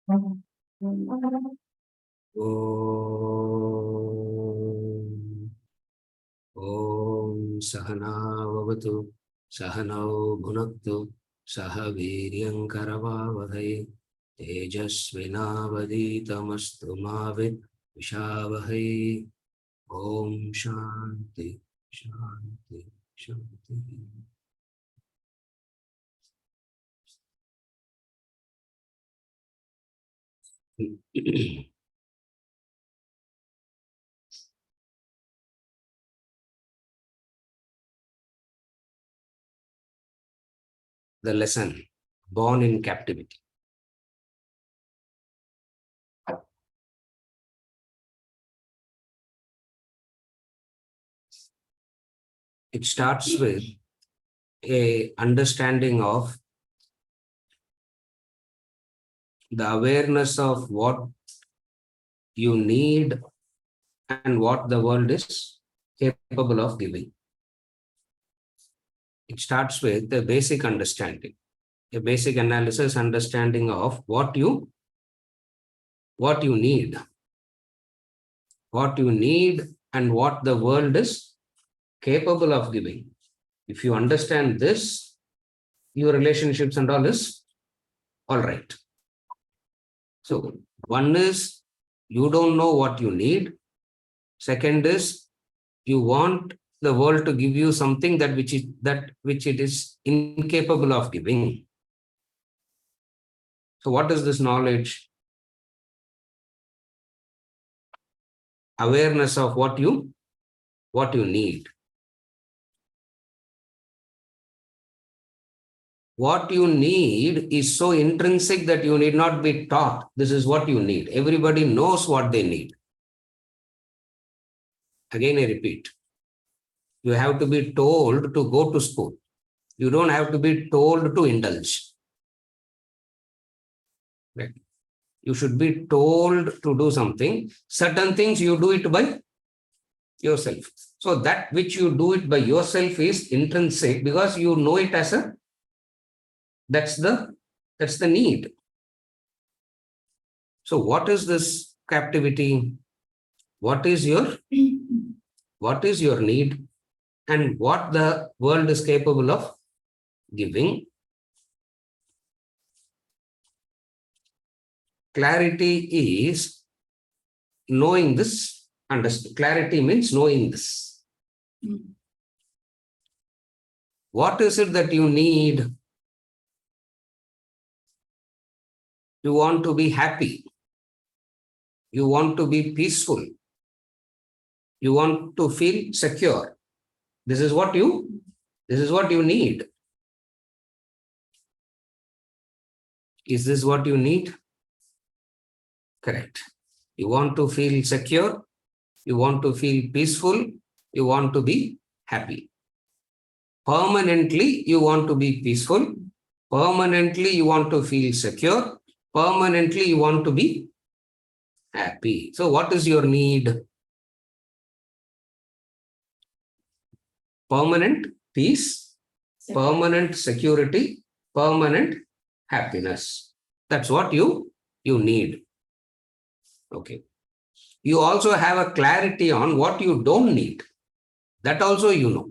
Om Sahana Vavatu Sahanau Bhunaktu Saha Viryam Karavavahai Tejasvinavaditamastu Mavid Vishavahai. Om Shanti Shanti Shanti. The lesson, born in captivity. It starts with a understanding of the awareness of what you need and what the world is capable of giving. It starts with a basic understanding, a basic analysis, understanding of what you need, and what the world is capable of giving. If you understand this, your relationships and all is all right. So one is you don't know what you need. Second is you want the world to give you something that which it is incapable of giving. So what is this knowledge? Awareness of what you need. What you need is so intrinsic that you need not be taught. This is what you need. Everybody knows what they need. Again, I repeat. You have to be told to go to school. You don't have to be told to indulge. Right? You should be told to do something. Certain things you do it by yourself. So that which you do it by yourself is intrinsic because you know it as a, that's the need. So what is this captivity? What is your need and what the world is capable of giving? Clarity is knowing this. Clarity means knowing this. What is it that you need? You want to be happy. You want to be peaceful. You want to feel secure. This is what you need. Is this what you need? Correct. You want to feel secure. You want to feel peaceful. You want to be happy. Permanently, you want to be peaceful. Permanently, you want to feel secure. Permanently, you want to be happy. So what is your need? Permanent peace, permanent security, permanent happiness. That's what you need. Okay. You also have a clarity on what you don't need. That also you know.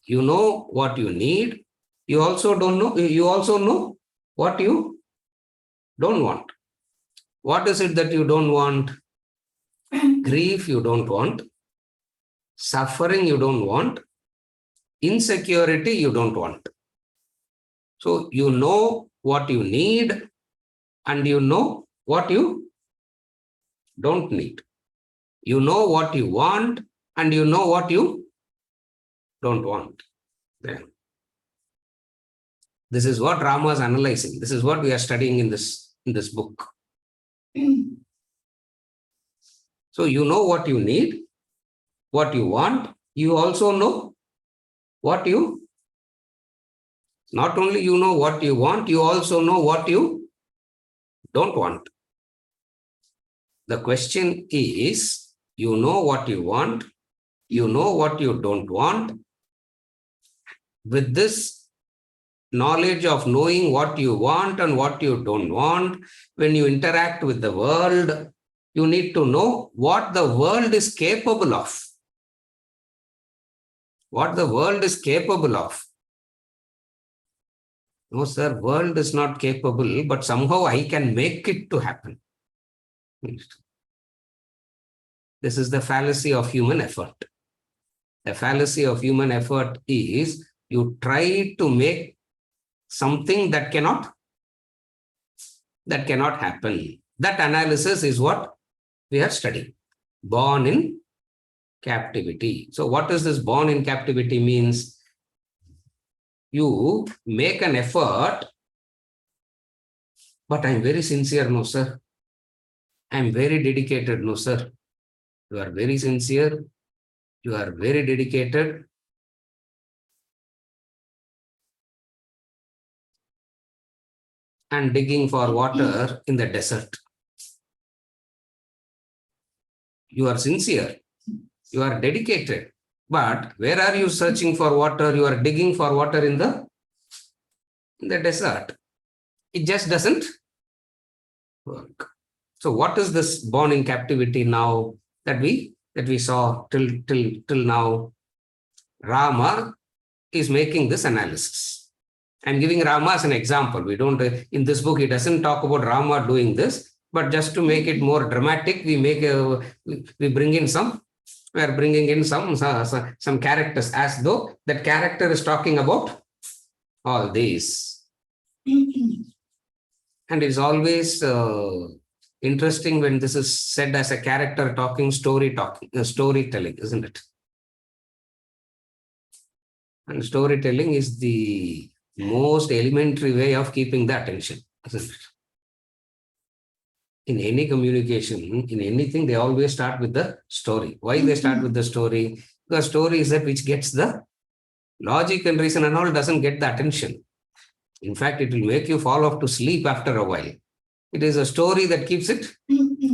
You know what you need. You also don't know. You also know what you don't want. What is it that you don't want? Grief you don't want. Suffering you don't want. Insecurity you don't want. So you know what you need and you know what you don't need. You know what you want and you know what you don't want. Then this is what Rama is analyzing. This is what we are studying in this book. So you know what you need, what you want. You also know what you, not only you know what you want, you also know what you don't want. The question is, you know what you want, you know what you don't want. With this, knowledge of knowing what you want and what you don't want. When you interact with the world, you need to know what the world is capable of. What the world is capable of. No, sir, world is not capable, but somehow I can make it to happen. This is the fallacy of human effort. The fallacy of human effort is you try to make something that cannot happen. That analysis is what we are studying. Born in captivity. So what is this born in captivity means? You make an effort, but I'm very sincere, no sir. I'm very dedicated, no sir. You are very sincere. You are very dedicated. And digging for water in the desert. You are sincere. You are dedicated. But where are you searching for water? You are digging for water in the desert. It just doesn't work. So what is this born in captivity now that we saw till now? Rama is making this analysis. I'm giving Rama as an example. We don't, in this book, he doesn't talk about Rama doing this, but just to make it more dramatic, we bring in some, we are bringing in some characters as though that character is talking about all these. And it's always interesting when this is said as a character talking, storytelling, isn't it? And storytelling is the most elementary way of keeping the attention, isn't it? In any communication, in anything, they always start with the story. Why they start with the story? Because story is that which gets the logic and reason and all doesn't get the attention. In fact, it will make you fall off to sleep after a while. It is a story that keeps it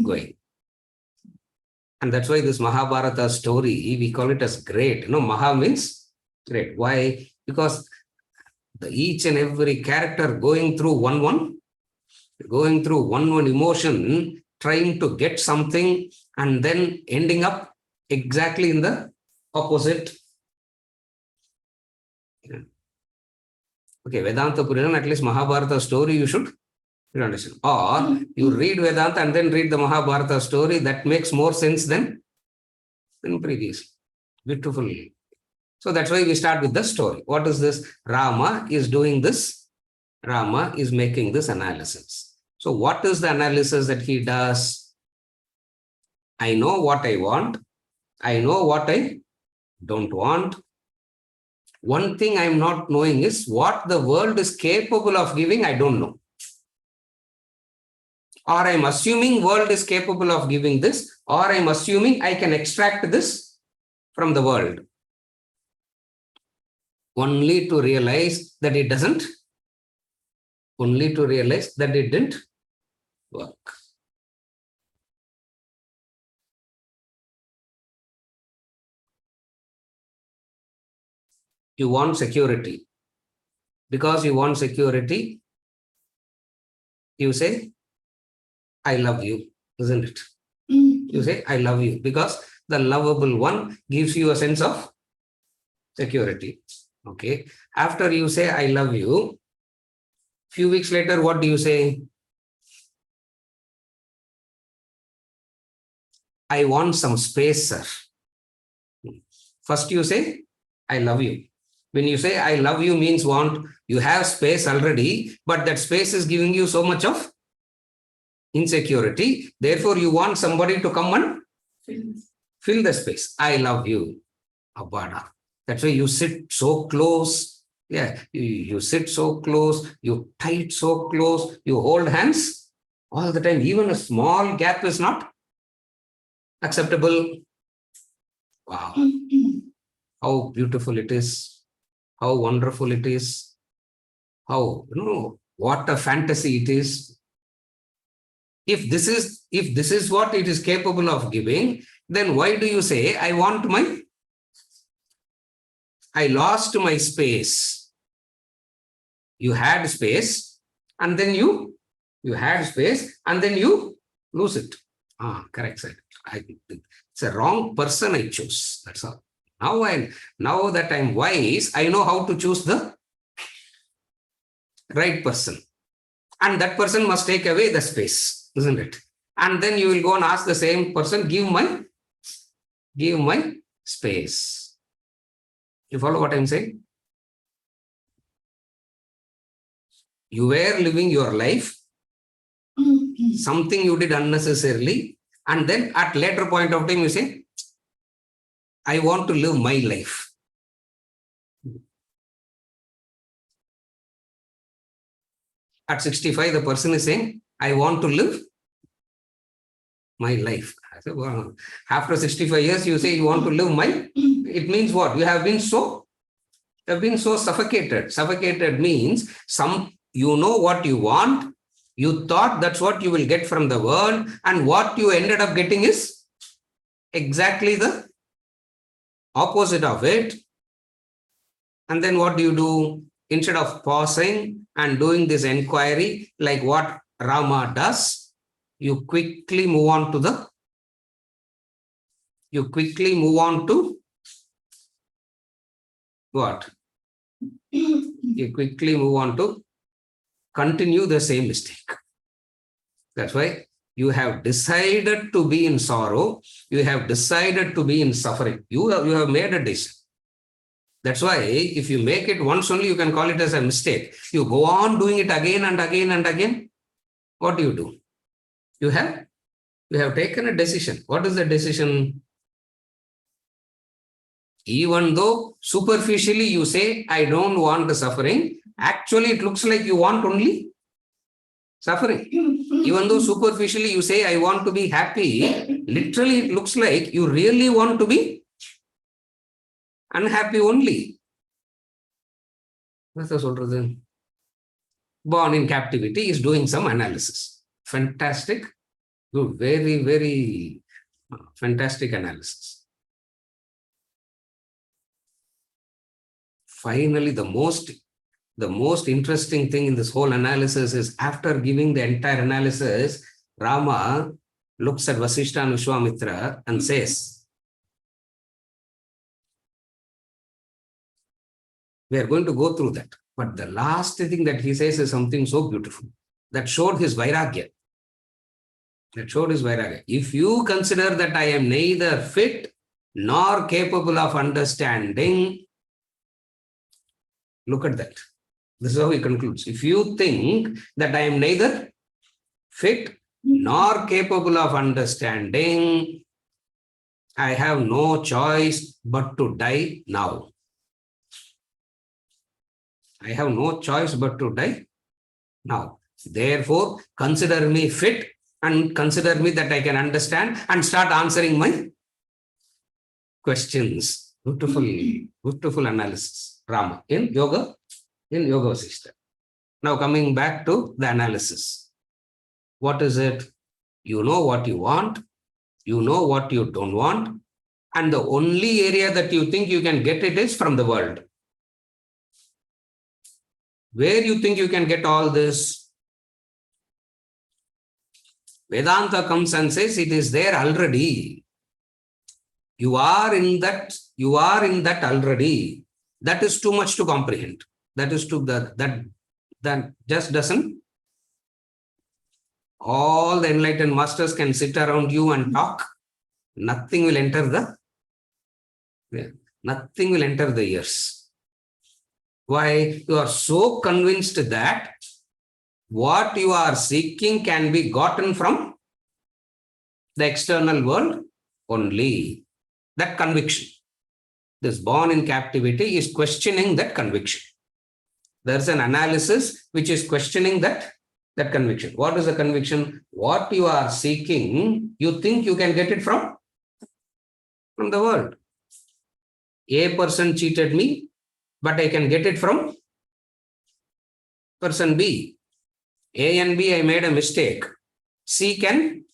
going. And that's why this Mahabharata story, we call it as great. Maha means great. Why? Because each and every character going through one emotion, trying to get something, and then ending up exactly in the opposite. Okay, Vedanta Puranan, at least Mahabharata story you should understand. Or you read Vedanta and then read the Mahabharata story, that makes more sense than previous. Beautiful. So that's why we start with the story. What is this? Rama is doing this. Rama is making this analysis. So what is the analysis that he does? I know what I want. I know what I don't want. One thing I'm not knowing is what the world is capable of giving, I don't know. Or I'm assuming world is capable of giving this, or I'm assuming I can extract this from the world. Only to realize that it doesn't. Only to realize that it didn't work. You want security. Because you want security, you say, I love you, isn't it? You say, I love you, because the lovable one gives you a sense of security. Okay. After you say, I love you, few weeks later, what do you say? I want some space, sir. First you say, I love you. When you say, I love you means you have space already, but that space is giving you so much of insecurity. Therefore, you want somebody to come and fill the space. I love you. Abada. That's why you sit so close. Yeah, you sit so close, you tight so close, you hold hands all the time. Even a small gap is not acceptable. Wow. How beautiful it is. How wonderful it is. How, what a fantasy it is. If this is what it is capable of giving, then why do you say, I lost my space? You had space, and then you had space, and then you lose it. Correct, sir. It's a wrong person I chose. That's all. Now that I'm wise, I know how to choose the right person. And that person must take away the space, isn't it? And then you will go and ask the same person, give my space. You follow what I'm saying? You were living your life, something you did unnecessarily, and then at later point of time you say, I want to live my life. At 65, the person is saying, I want to live my life. Said, well, after 65 years, you say you want to live my, it means what? You have been so suffocated. Suffocated means you know what you want, you thought that's what you will get from the world, and what you ended up getting is exactly the opposite of it. And then what do? Instead of pausing and doing this inquiry, like what Rama does, you quickly move on to what? You quickly move on to continue the same mistake. That's why you have decided to be in sorrow. You have decided to be in suffering. You have made a decision. That's why if you make it once only, you can call it as a mistake. You go on doing it again and again and again. What do? You have taken a decision. What is the decision? Even though superficially you say, I don't want the suffering, actually it looks like you want only suffering. Even though superficially you say, I want to be happy, literally it looks like you really want to be unhappy only. Born in Captivity is doing some analysis. Fantastic. Good. Very, very fantastic analysis. Finally, the most interesting thing in this whole analysis is after giving the entire analysis, Rama looks at Vasishtha and Vishwamitra and says, we are going to go through that. But the last thing that he says is something so beautiful that showed his vairagya. If you consider that I am neither fit nor capable of understanding, look at that. This is how he concludes. If you think that I am neither fit nor capable of understanding, I have no choice but to die now. I have no choice but to die now. Therefore, consider me fit and consider me that I can understand and start answering my questions. Beautiful analysis, Rama, in Yoga Vasishtha. Now coming back to the analysis. What is it? You know what you want, you know what you don't want, and the only area that you think you can get it is from the world. Where you think you can get all this? Vedanta comes and says it is there already. You are in that already. That is too much to comprehend. That just doesn't. All the enlightened masters can sit around you and talk. Nothing will enter the ears. Why? You are so convinced that what you are seeking can be gotten from the external world only. That conviction. This born in captivity is questioning that conviction. There's an analysis which is questioning that conviction. What is the conviction? What you are seeking, you think you can get it from the world. A person cheated me, but I can get it from person B. A and B, I made a mistake. C can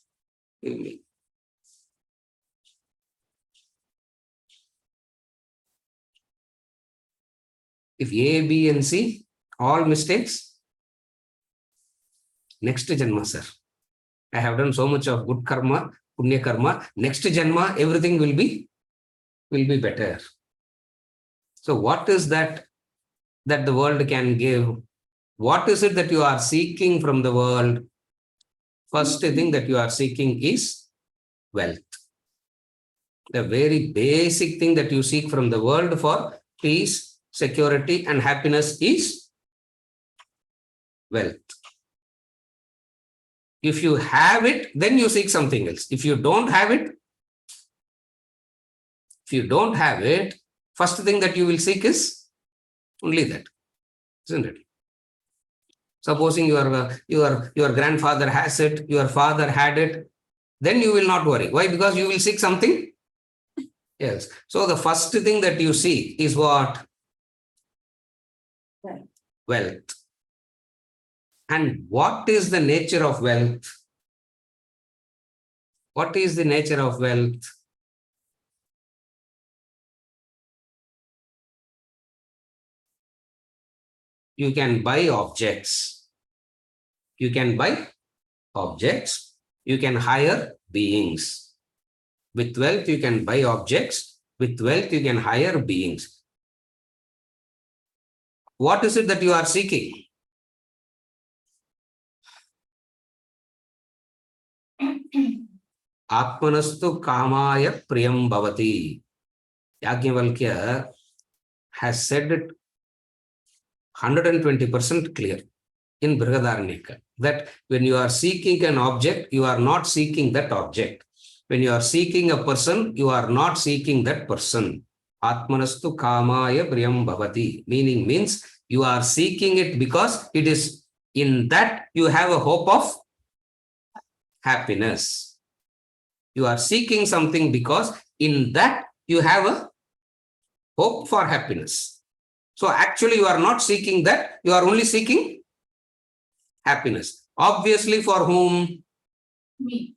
give me. If A, B, and C all mistakes? Next Janma, sir. I have done so much of good karma, punya karma. Next Janma, everything will be better. So what is that the world can give? What is it that you are seeking from the world? First thing that you are seeking is wealth. The very basic thing that you seek from the world for peace, security, and happiness is wealth. If you have it, then you seek something else. If you don't have it, first thing that you will seek is only that, isn't it? Supposing your grandfather has it, your father had it, then you will not worry. Why? Because you will seek something else. So the first thing that you seek is what? Wealth. And what is the nature of wealth? What is the nature of wealth? You can buy objects. You can buy objects. You can hire beings. With wealth, you can buy objects. With wealth, you can hire beings. What is it that you are seeking? Atmanastu kamaya priyam bhavati. Yajnavalkya has said it 120% clear in Brihadaranyaka that when you are seeking an object, you are not seeking that object. When you are seeking a person, you are not seeking that person. Atmanastu kamaya priyam bhavati. Means you are seeking it because it is in that you have a hope of happiness. You are seeking something because in that you have a hope for happiness. So actually you are not seeking that, you are only seeking happiness. Obviously for whom? Me.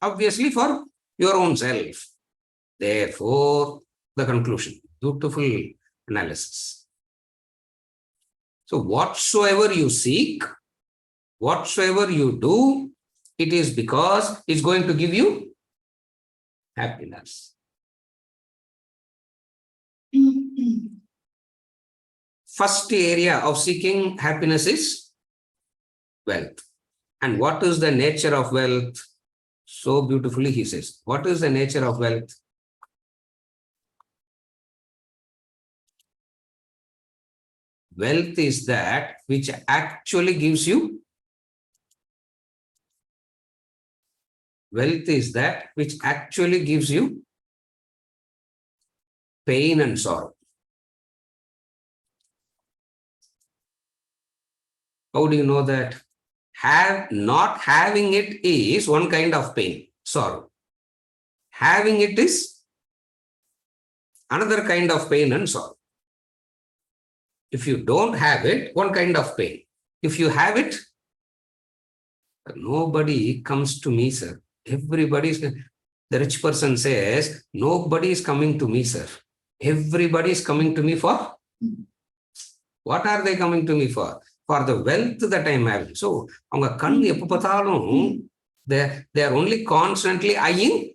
Obviously for your own self. Therefore, the conclusion. Beautiful analysis. So whatsoever you seek, whatsoever you do, it is because it's going to give you happiness. First area of seeking happiness is wealth. And what is the nature of wealth? So beautifully he says, what is the nature of wealth? Wealth is that which actually gives you. Wealth is that which actually gives you pain and sorrow. How do you know that? Not having it is one kind of pain, sorrow. Having it is another kind of pain and sorrow. If you don't have it, one kind of pain. If you have it, nobody comes to me, sir. The rich person says, nobody is coming to me, sir. Everybody is coming to me for? What are they coming to me for? For the wealth that I am having. So, they are only constantly eyeing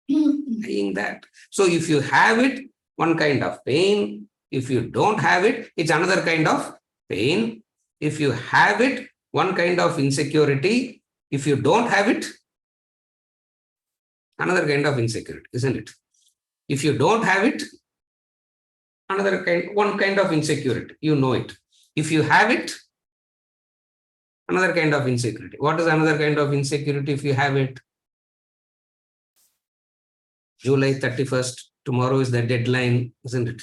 that. So, if you have it, one kind of pain. If you don't have it, it's another kind of pain. If you have it, one kind of insecurity. If you don't have it, another kind of insecurity, isn't it? If you don't have it, one kind of insecurity, you know it. If you have it, another kind of insecurity. What is another kind of insecurity if you have it? July 31st, tomorrow is the deadline, isn't it?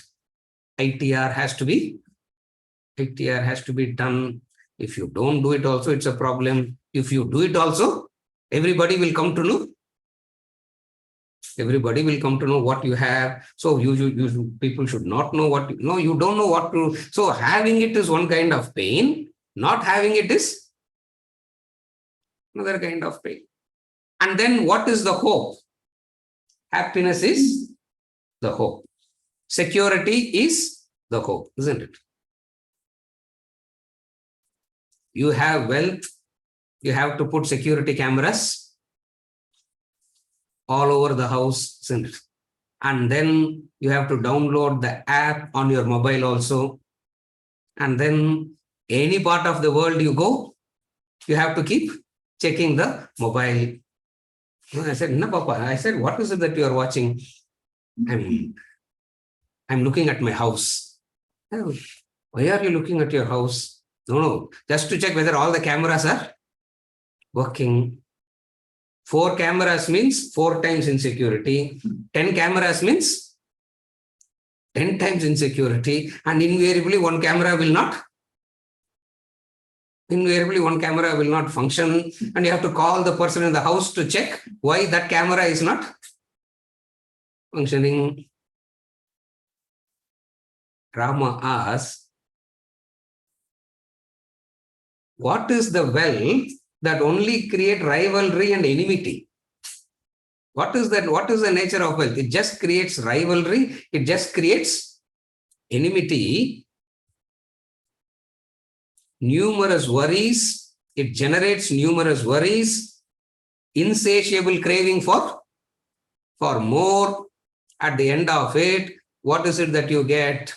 ITR has to be done. If you don't do it also, it's a problem. If you do it also, everybody will come to know. Everybody will come to know what you have. So people should not know what you don't know what to. So having it is one kind of pain. Not having it is another kind of pain. And then what is the hope? Happiness is the hope. Security is the hope, isn't it? You have wealth, you have to put security cameras all over the house, isn't it? And then you have to download the app on your mobile also. And then any part of the world you go, you have to keep checking the mobile. I said, no, Papa. I said, what is it that you are watching? I'm looking at my house. Oh, why are you looking at your house? No, just to check whether all the cameras are working. 4 cameras means 4 times insecurity. 10 cameras means 10 times insecurity. And invariably one camera will not function. And you have to call the person in the house to check why that camera is not functioning. Rama asks, what is the wealth that only create rivalry and enmity? What is that? What is the nature of wealth? It just creates rivalry. It just creates enmity. Numerous worries. It generates numerous worries. Insatiable craving for more. At the end of it, what is it that you get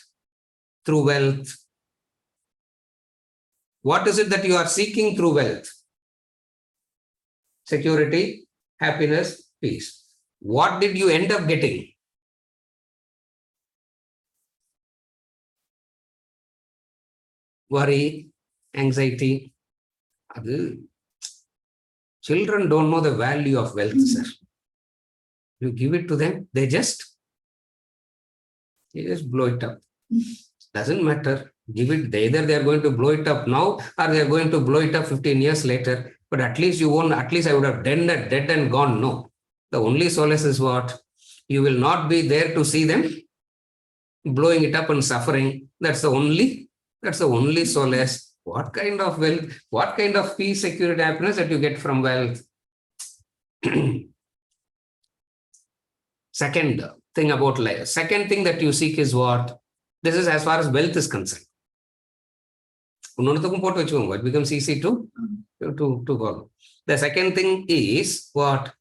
through wealth? What is it that you are seeking through wealth? Security, happiness, peace. What did you end up getting? Worry, anxiety. Children don't know the value of wealth, sir. You give it to them, they just blow it up. Doesn't matter. Give it. Either they are going to blow it up now or they are going to blow it up 15 years later. But at least you won't. At least I would have dead and gone. No. The only solace is what? You will not be there to see them blowing it up and suffering. That's the only solace. What kind of wealth? What kind of peace, security, happiness that you get from wealth? Second thing about life. Second thing that you seek is what? This is as far as wealth is concerned. It becomes easy to follow. The second thing is what?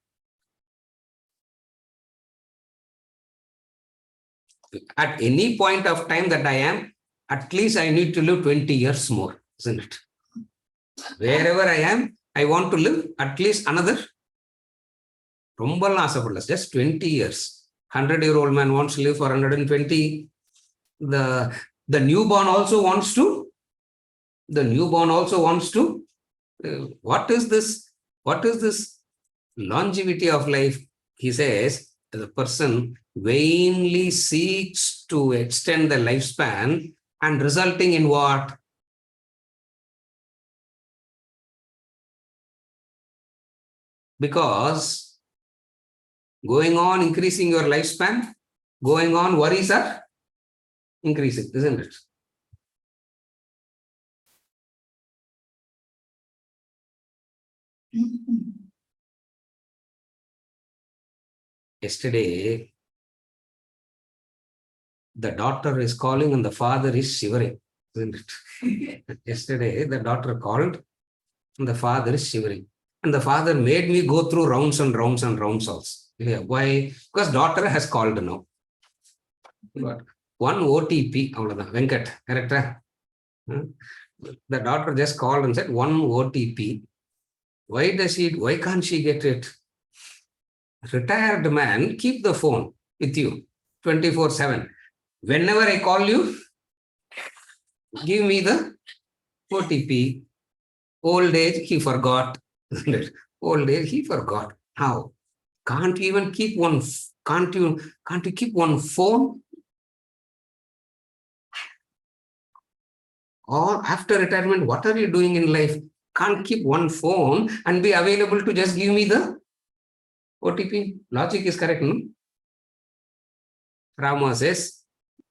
At any point of time that I am, at least I need to live 20 years more, isn't it? Wherever I am, I want to live at least another just 20 years. 100-year-old man wants to live for 120. The newborn also wants to. What is this? What is this longevity of life? He says, the person vainly seeks to extend the lifespan and resulting in what? Because going on increasing your lifespan, going on worries are increasing, isn't it? Yesterday, the daughter is calling and the father is shivering, isn't it? Yesterday, the daughter called and the father is shivering. And the father made me go through rounds and rounds and rounds also. Yeah, why? Because daughter has called now. But one OTP, Venkat, correct? The daughter just called and said, one OTP. Why can't she get it? Retired man, keep the phone with you 24/7. Whenever I call you, give me the OTP. Old age, he forgot. Old age, he forgot. How? Can't you even keep one? Can't you keep one phone? Or after retirement, what are you doing in life? Can't keep one phone and be available to just give me the OTP. Logic is correct, no? Rama says,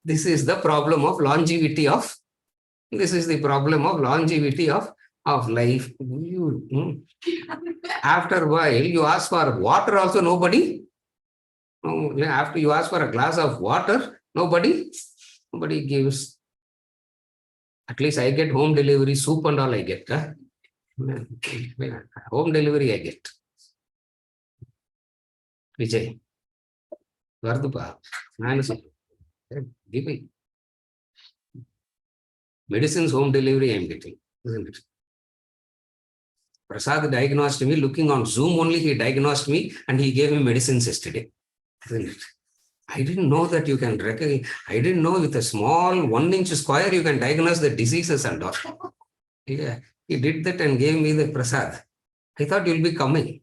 this is the problem of longevity of life. After a while, you ask for water also, nobody. After you ask for a glass of water, nobody gives. At least I get home delivery, soup and all I get. Huh? Home delivery I get. Vijay, Vardupa, give me medicines home delivery I am getting, isn't it? Prasad diagnosed me looking on Zoom only. He diagnosed me and he gave me medicines yesterday, isn't it? I didn't know that you can recognize. I didn't know with a small 1-inch square you can diagnose the diseases and all. Yeah, he did that and gave me the prasad. I thought you'll be coming.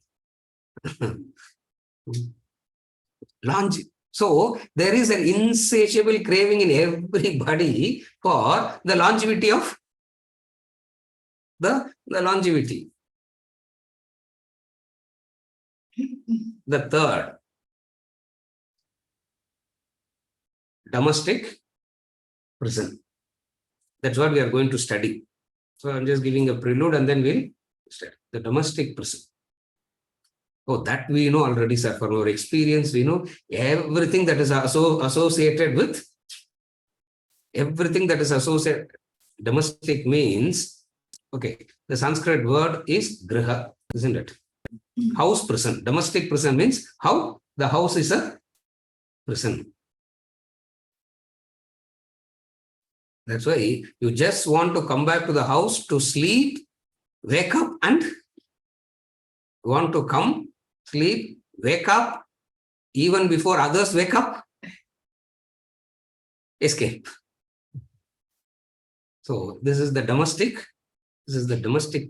Launch. So there is an insatiable craving in everybody for the longevity of the longevity. The third, domestic prison. That's what we are going to study. So I'm just giving a prelude and then we'll study the domestic prison. Oh, that we know already, sir. From our experience, we know everything that is associated with everything that is associated. Domestic means, okay, the Sanskrit word is griha, isn't it? House prison. Domestic prison means how the house is a prison. That's why you just want to come back to the house to sleep, wake up and want to come, sleep, wake up, even before others wake up, escape. So this is the domestic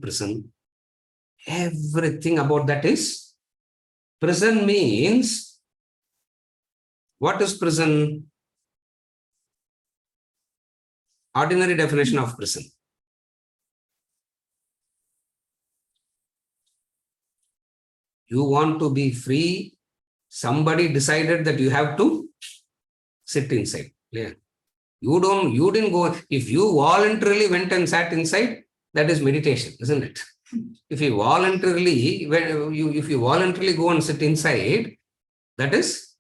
prison. Everything about that is prison means, what is prison? Ordinary definition of prison. You want to be free. Somebody decided that you have to sit inside. Yeah. You didn't go. If you voluntarily went and sat inside, that is meditation, isn't it? If you voluntarily go and sit inside, that is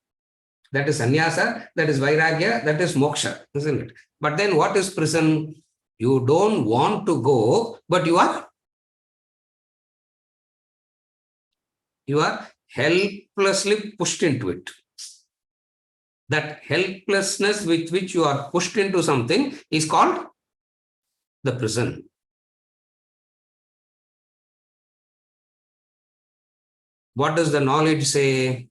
sannyasa, that is vairagya, that is moksha, isn't it? But then what is prison? You don't want to go, but you are helplessly pushed into it. That helplessness with which you are pushed into something is called the prison. What does the knowledge say?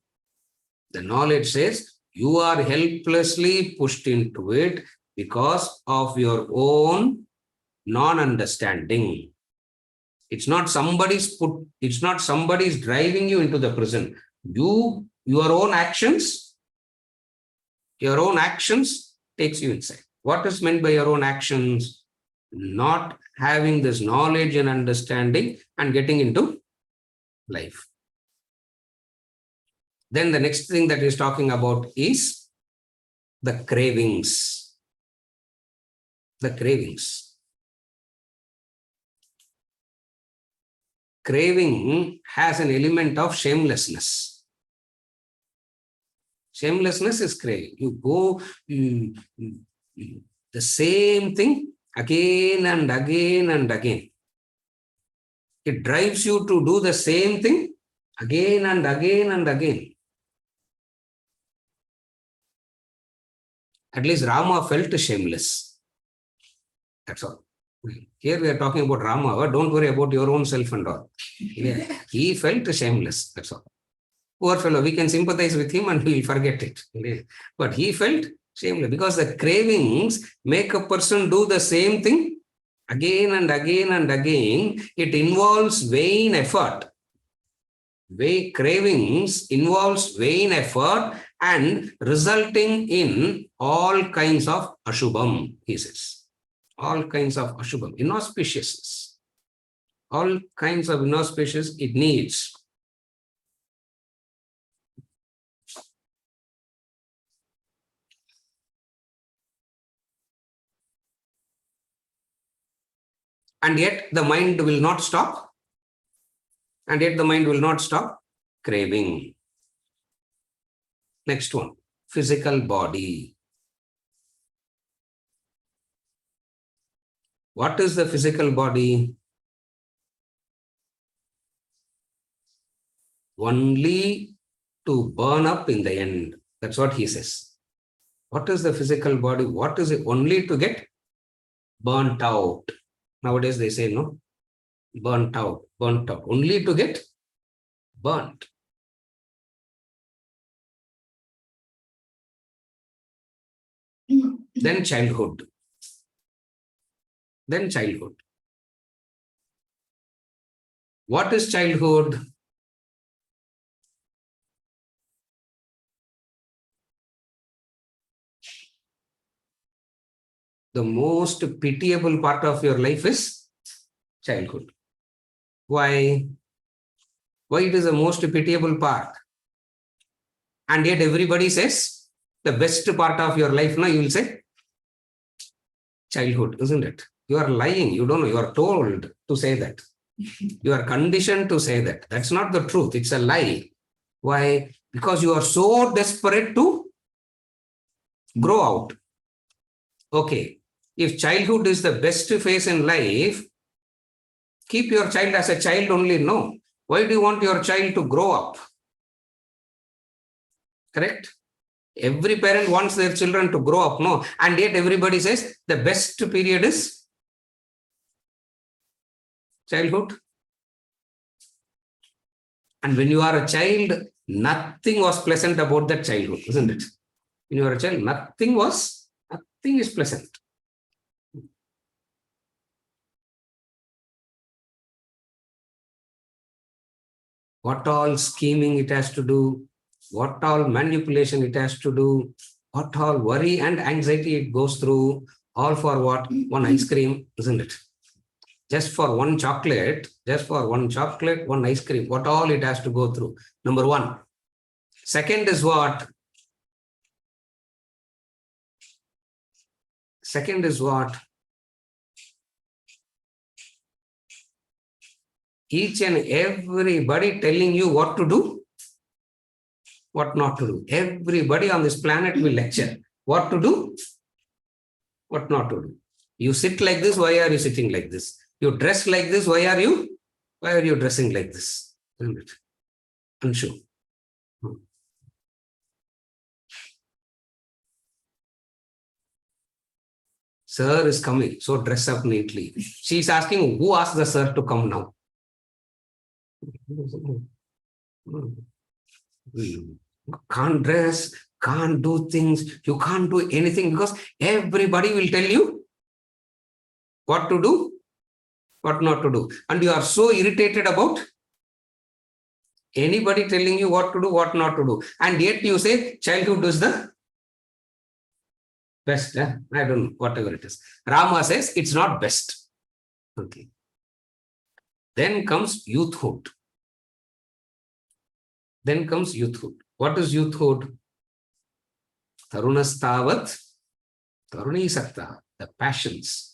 The knowledge says you are helplessly pushed into it because of your own non-understanding. It's not somebody's driving you into the prison. Your own actions takes you inside. What is meant by your own actions? Not having this knowledge and understanding and getting into life. Then the next thing that he's talking about is the cravings. The cravings. Craving has an element of shamelessness. Shamelessness is craving. You go the same thing again and again and again. It drives you to do the same thing again and again and again. At least Rama felt shameless. That's all. Here we are talking about Rama. Don't worry about your own self and all. Yeah. He felt shameless. That's all. Poor fellow. We can sympathize with him and we will forget it. Yeah. But he felt shameless because the cravings make a person do the same thing again and again and again. It involves vain effort. Cravings involves vain effort and resulting in all kinds of ashubham, he says. All kinds of ashubham, inauspiciousness. All kinds of inauspicious it needs. And yet the mind will not stop. And yet the mind will not stop craving. Next one, physical body. What is the physical body? Only to burn up in the end. That's what he says. What is the physical body? What is it? Only to get burnt out. Nowadays they say, no, burnt out, only to get burnt. Then childhood. Then childhood. What is childhood? The most pitiable part of your life is childhood. Why? Why it is the most pitiable part? And yet everybody says the best part of your life, now you will say childhood, isn't it? You are lying. You don't know. You are told to say that. You are conditioned to say that. That's not the truth. It's a lie. Why? Because you are so desperate to grow out. Okay. If childhood is the best phase in life, keep your child as a child only. No. Why do you want your child to grow up? Correct? Every parent wants their children to grow up. No. And yet everybody says the best period is childhood. And when you are a child, nothing was pleasant about that childhood, isn't it? When you are a child, nothing is pleasant. What all scheming it has to do, what all manipulation it has to do, what all worry and anxiety it goes through, all for what? One ice cream, isn't it? Just for one chocolate, one ice cream, what all it has to go through. Number one. Second is what? Second is what? Each and everybody telling you what to do, what not to do. Everybody on this planet will lecture what to do, what not to do. You sit like this, why are you sitting like this? You dress like this, why are you dressing like this? Unsure. Sir is coming, so dress up neatly. She is asking, who asked the sir to come now? Can't dress, can't do things, you can't do anything because everybody will tell you what to do, what not to do. And you are so irritated about anybody telling you what to do, what not to do. And yet you say childhood is the best. I don't know, whatever it is. Rama says it's not best. Okay. Then comes youthhood. Then comes youthhood. What is youthhood? Tarunastavat, Taruni Sakta, the passions,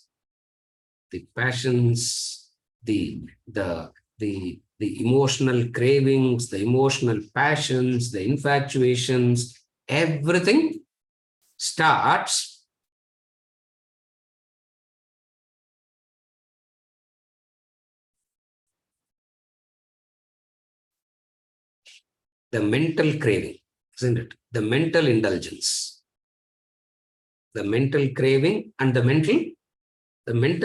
the emotional cravings, the emotional passions, the infatuations, everything starts the mental craving, isn't it? The mental indulgence. The mental craving and the mental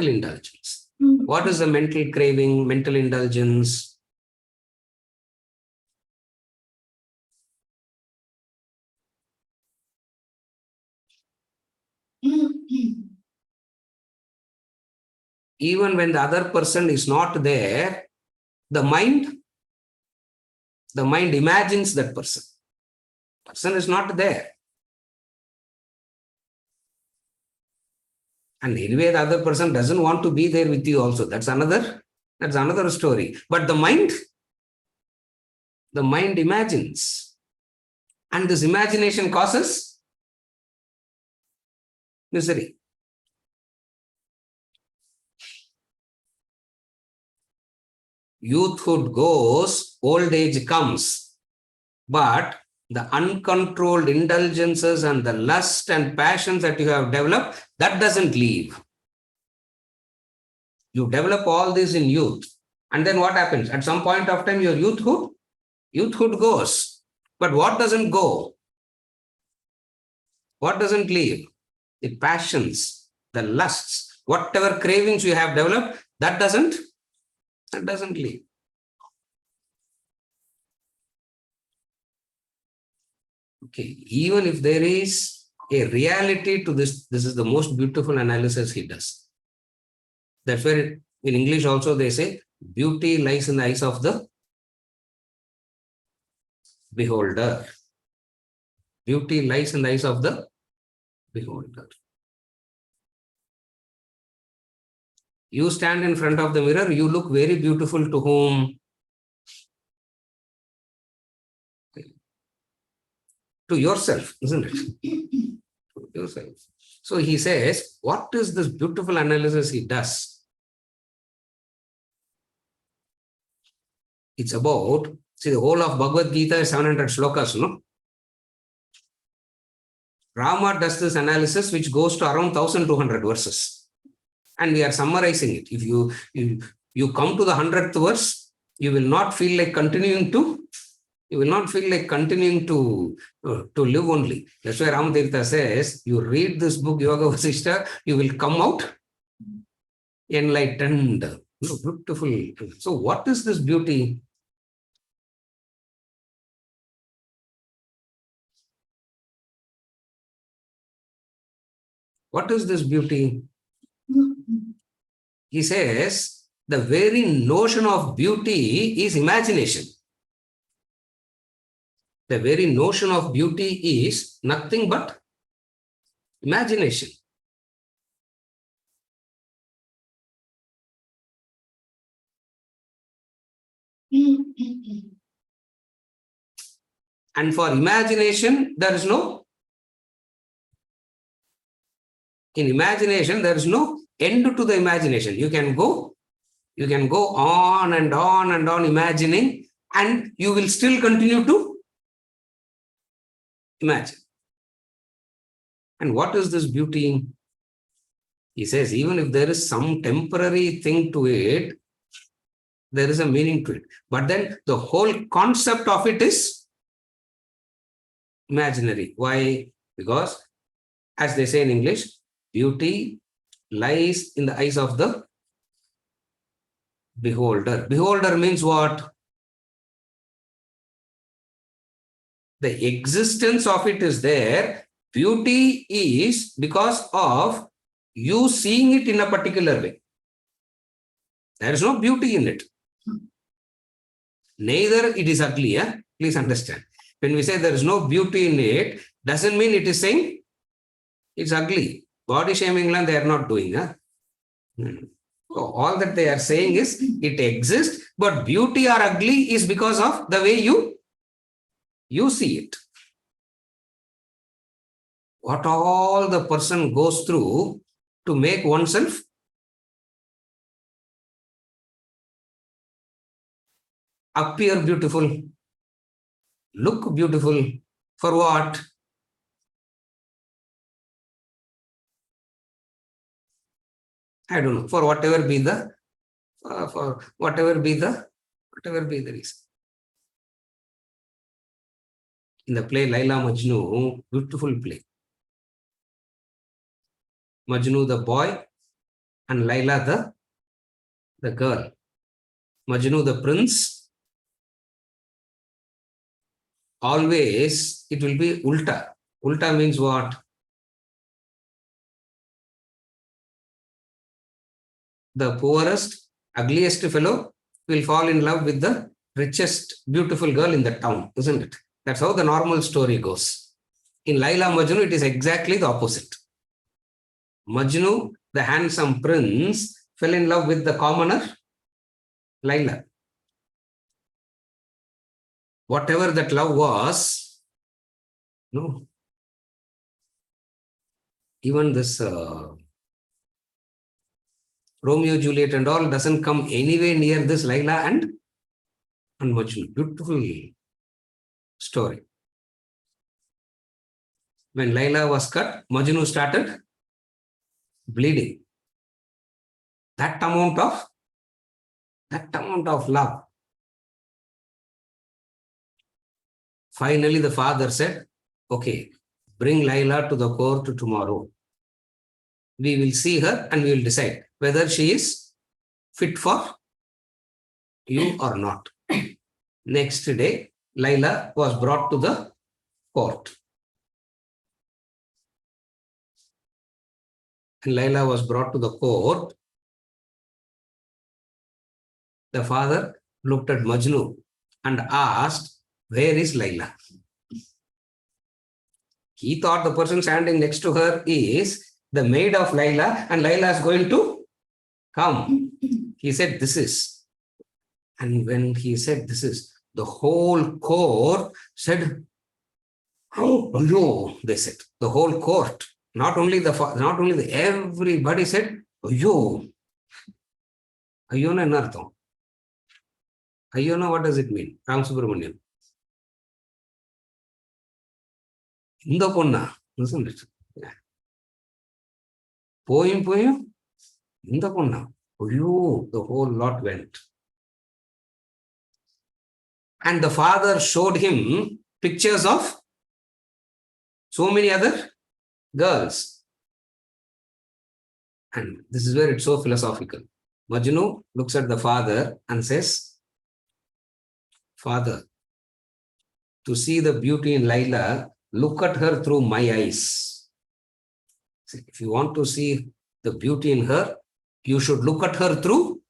indulgence. What is the mental craving, mental indulgence? Even when the other person is not there, the mind imagines that person. Person is not there. And anyway, the other person doesn't want to be there with you also. That's another story. But the mind imagines. And this imagination causes misery. Youthhood goes, old age comes. But the uncontrolled indulgences and the lust and passions that you have developed, that doesn't leave. You develop all this in youth. And then what happens? At some point of time, your youthhood goes. But what doesn't go? What doesn't leave? The passions, the lusts, whatever cravings you have developed, that doesn't leave. Okay, even if there is a reality to this, this is the most beautiful analysis he does. That's where in English also they say, beauty lies in the eyes of the beholder. Beauty lies in the eyes of the beholder. You stand in front of the mirror, you look very beautiful to whom? To yourself, isn't it? To yourself. So he says, what is this beautiful analysis he does? It's about, see, the whole of Bhagavad Gita is 700 shlokas, no? Rama does this analysis which goes to around 1200 verses. And we are summarizing it. If you come to the 100th verse, you will not feel like continuing to live only. That's why Ramatirtha says, you read this book, Yoga Vasishta, you will come out enlightened. Beautiful. So what is this beauty? What is this beauty? He says, the very notion of beauty is imagination. The very notion of beauty is nothing but imagination. And for imagination, there is no, in imagination, there is no end to the imagination. You can go on and on and on imagining, and you will still continue to imagine. And what is this beauty? He says, even if there is some temporary thing to it, there is a meaning to it. But then the whole concept of it is imaginary. Why? Because, as they say in English, beauty lies in the eyes of the beholder. Beholder means what? The existence of it is there. Beauty is because of you seeing it in a particular way. There is no beauty in it. Neither it is ugly. Please understand. When we say there is no beauty in it, doesn't mean it is saying it's ugly. Body shaming, they are not doing. So all that they are saying is it exists, but beauty or ugly is because of the way you see it. What all the person goes through to make oneself appear beautiful, look beautiful. For what? I don't know. For whatever be the reason. In the play Laila Majnu, beautiful play. Majnu the boy and Laila the girl. Majnu the prince. Always it will be ulta. Ulta means what? The poorest, ugliest fellow will fall in love with the richest, beautiful girl in the town, isn't it? That's how the normal story goes. In Laila Majnu, it is exactly the opposite. Majnu, the handsome prince, fell in love with the commoner, Laila. Whatever that love was, no. Even this Romeo, Juliet and all doesn't come anywhere near this Laila and Majnu. Beautiful story. When Laila was cut, Majnu started bleeding. That amount of love. Finally, the father said, okay, bring Laila to the court tomorrow. We will see her and we will decide whether she is fit for you or not. Next day, Laila was brought to the court. And Laila was brought to the court. The father looked at Majnu and asked, where is Laila? He thought the person standing next to her is the maid of Laila and Laila is going to come. He said, this is. And when he said this is, the whole court said, oh no, they said. The whole court, not only everybody said, Ayyo. Ayyona enartham. Ayyona, what does it mean? Ram Subramanian. Inda ponna, isn't it? Poyum, inda ponna. Ayyo, the whole lot went. And the father showed him pictures of so many other girls. And this is where it's so philosophical. Majnu looks at the father and says, Father, to see the beauty in Laila, look at her through my eyes. If you want to see the beauty in her, you should look at her through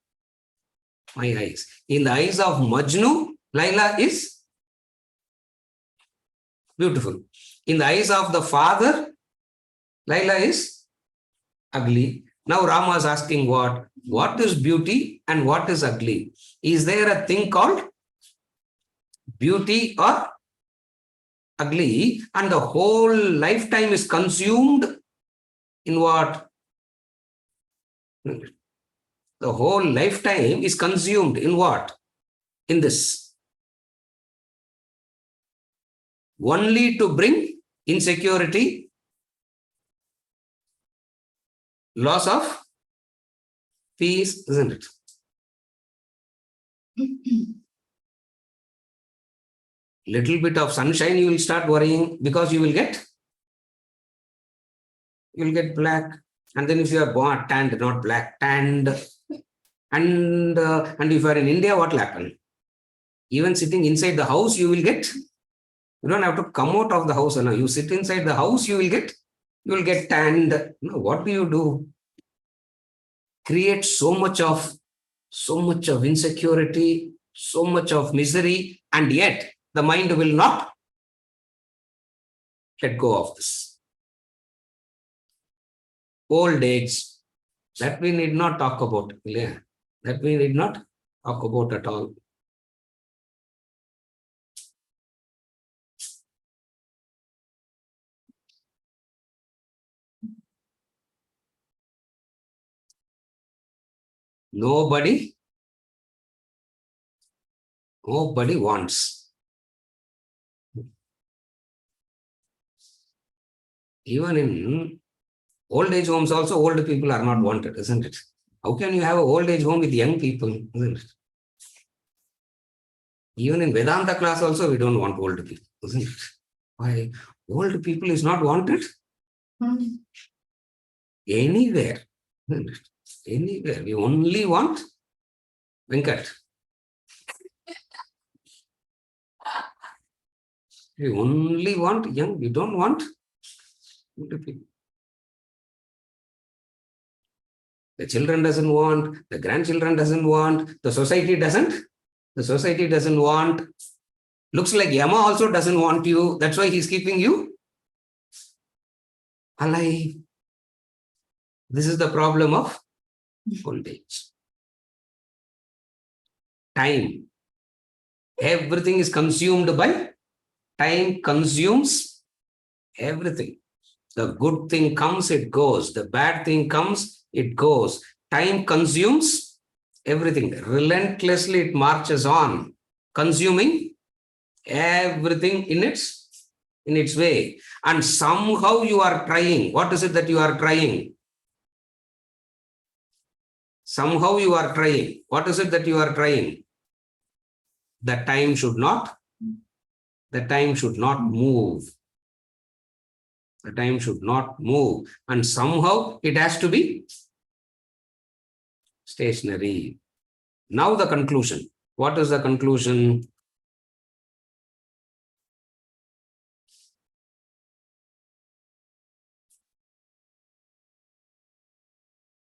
my eyes. In the eyes of Majnu, Laila is beautiful. In the eyes of the father, Laila is ugly. Now Rama is asking what is beauty and what is ugly? Is there a thing called beauty or ugly? And the whole lifetime is consumed in what? The whole lifetime is consumed in what? In this. Only to bring insecurity, loss of peace, isn't it? Little bit of sunshine, you will start worrying because you will get black. And then if you are born tanned, not black, tanned. And if you are in India, what will happen? Even sitting inside the house, you will get, you don't have to come out of the house. No, you sit inside the house, you will get tanned. No, what do? Create so much of insecurity, so much of misery, and yet the mind will not let go of this. Old age, that we need not talk about. Yeah, that we need not talk about at all. Nobody wants. Even in old age homes also, old people are not wanted, isn't it? How can you have an old age home with young people, isn't it? Even in Vedanta class also, we don't want old people, isn't it? Why? Old people is not wanted? Anywhere, isn't it? Anywhere. We only want Venkat. We only want young, we don't want old people. The children doesn't want, the grandchildren doesn't want, the society doesn't want. Looks like Yama also doesn't want you. That's why he's keeping you alive. This is the problem of old age. Time. Everything is consumed by time, consumes everything. The good thing comes, it goes. The bad thing comes, it goes. Time consumes everything. Relentlessly, it marches on, consuming everything in its way. And somehow you are trying. What is it that you are trying? Somehow you are trying. What is it that you are trying? The time should not move. The time should not move. And somehow it has to be stationary. Now the conclusion. What is the conclusion?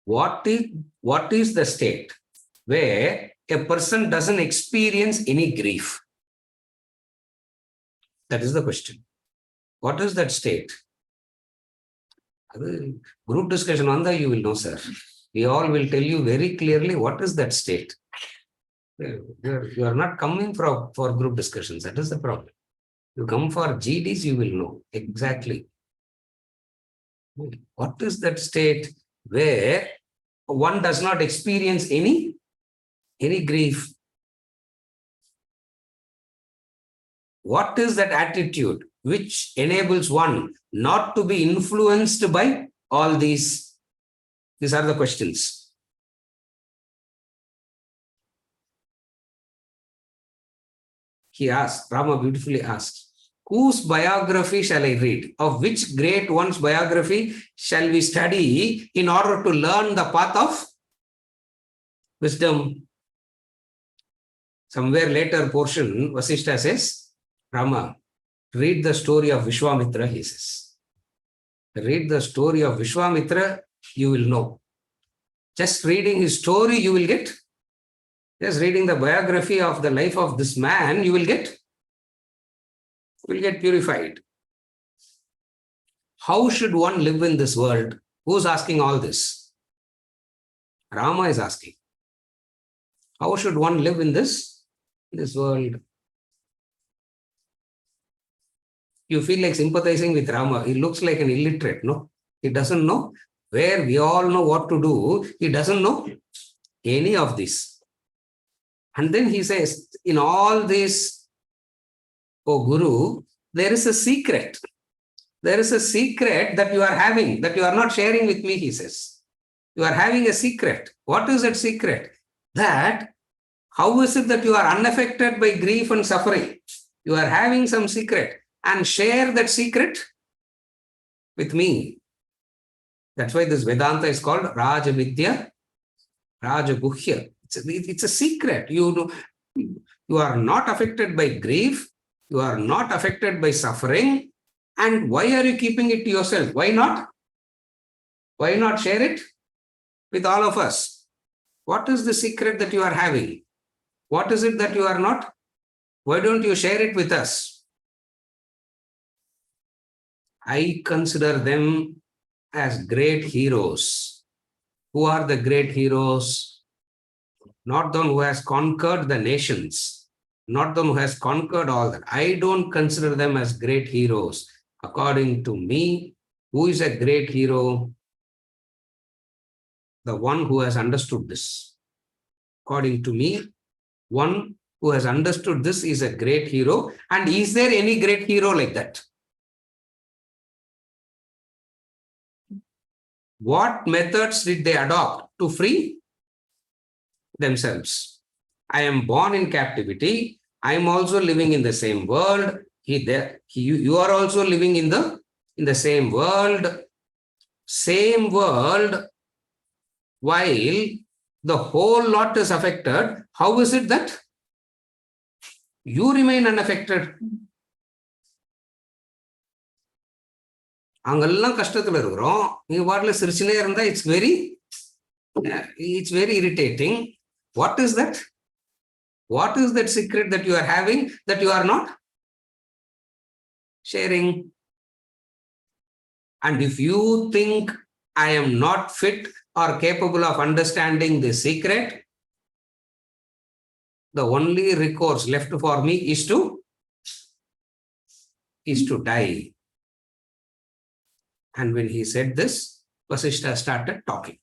What is the state where a person doesn't experience any grief? That is the question. What is that state? Group discussion on that you will know, sir. We all will tell you very clearly what is that state. You are not coming for group discussions. That is the problem. You come for GDs, you will know exactly. What is that state where one does not experience any grief? What is that attitude which enables one not to be influenced by all these? These are the questions. He asked, Rama beautifully asked, whose biography shall I read? Of which great one's biography shall we study in order to learn the path of wisdom? Somewhere later portion, Vasishtha says, Rama, read the story of Vishwamitra, he says. Read the story of Vishwamitra, you will know. Just reading his story, you will get. Just reading the biography of the life of this man, you will get purified. How should one live in this world? Who's asking all this? Rama is asking. How should one live in this world? You feel like sympathizing with Rama. He looks like an illiterate, no? He doesn't know where we all know what to do. He doesn't know any of this. And then he says, in all this, oh Guru, there is a secret. There is a secret that you are having, that you are not sharing with me, he says. You are having a secret. What is that secret? That, how is it that you are unaffected by grief and suffering? You are having some secret, and share that secret with me. That's why this Vedanta is called Rajavidya, Rajaguhya. It's a secret. You are not affected by grief. You are not affected by suffering. And why are you keeping it to yourself? Why not? Why not share it with all of us? What is the secret that you are having? What is it that you are not? Why don't you share it with us? I consider them as great heroes. Who are the great heroes? Not the one who has conquered the nations, not the one who has conquered all that. I don't consider them as great heroes. According to me, who is a great hero? The one who has understood this. According to me, one who has understood this is a great hero. And is there any great hero like that? What methods did they adopt to free themselves? I am born in captivity. I am also living in the same world. You are also living in the same world. Same world. While the whole lot is affected, how is it that you remain unaffected? அங்கெல்லாம் கஷ்டத்துல இருக்கிறோம். நீங்க பாட்டுல சிரிச்சுனே இருந்தா it's very irritating. What is that? What is that secret that you are having that you are not sharing? And if you think I am not fit or capable of understanding this secret, the only recourse left for me is to die. And when he said this, Vasishtha started talking.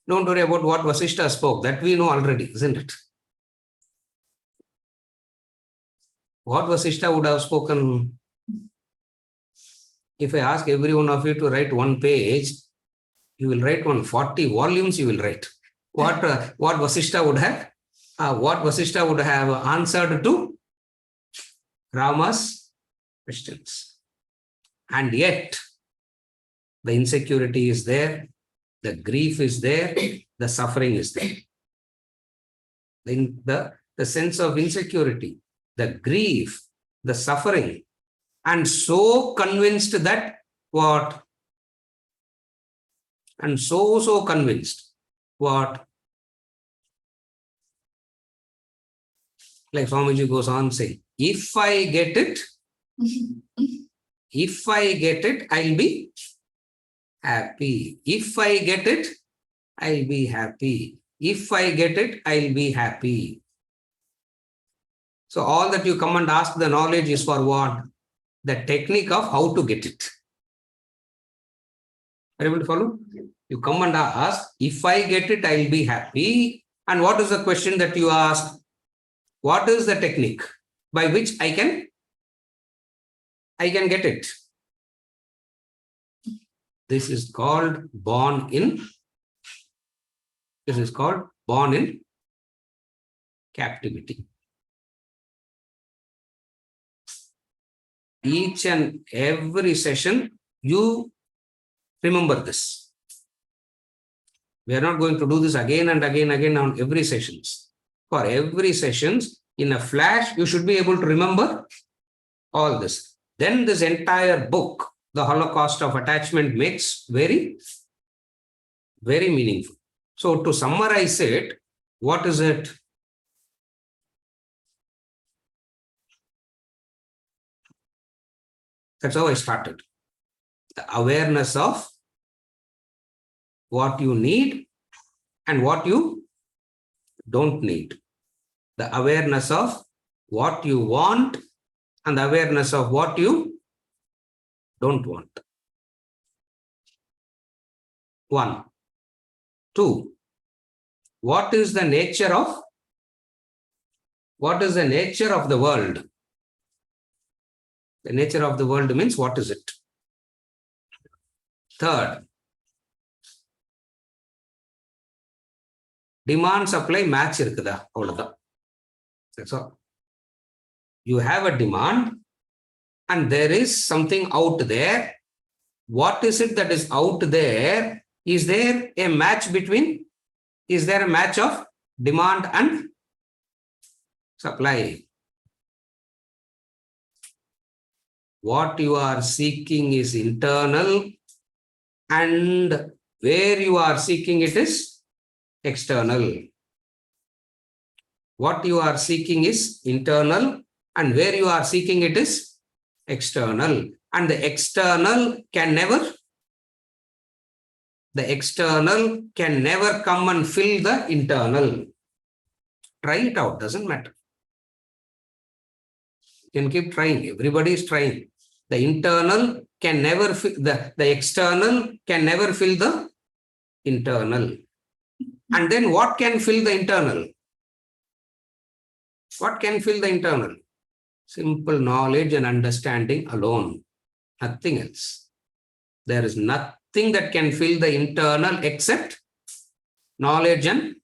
Don't worry about what Vasishtha spoke. That we know already, isn't it? What Vasishtha would have spoken? If I ask every one of you to write one page, You will write 40 volumes, you will write. What Vasishtha would have answered to Rama's questions. And yet, the insecurity is there, the grief is there, the suffering is there. The sense of insecurity, the grief, the suffering, and so convinced that what? And so convinced what? Like Swamiji goes on saying, if I get it, I'll be happy. If I get it, I'll be happy. If I get it, I'll be happy. So all that you come and ask the knowledge is for what? The technique of how to get it. Are you able to follow? You come and ask, if I get it, I'll be happy. And what is the question that you ask? What is the technique by which I can get it? This is called born in captivity. Each and every session, you remember this. We are not going to do this again and again on every sessions. For every sessions, in a flash, you should be able to remember all this. Then this entire book, The Holocaust of Attachment, makes very, very meaningful. So to summarize it, what is it? That's how I started. The awareness of what you need and what you don't need. The awareness of what you want and the awareness of what you don't want. 1. 2. What is the nature of the world? The nature of the world means what is it? 3rd, demand supply match இருக்குதா? அவ்வளவுதான். That's all. You have a demand and there is something out there. What is it that is out there? Is there a match of demand and supply? What you are seeking is internal, and where you are seeking it is external. What you are seeking is internal, and where you are seeking it is external. And the external can never come and fill the internal. Try it out, doesn't matter. You can keep trying. Everybody is trying. The internal can never fill the external can never fill the internal. And then what can fill the internal? What can fill the internal? Simple knowledge and understanding alone. Nothing else. There is nothing that can fill the internal except knowledge and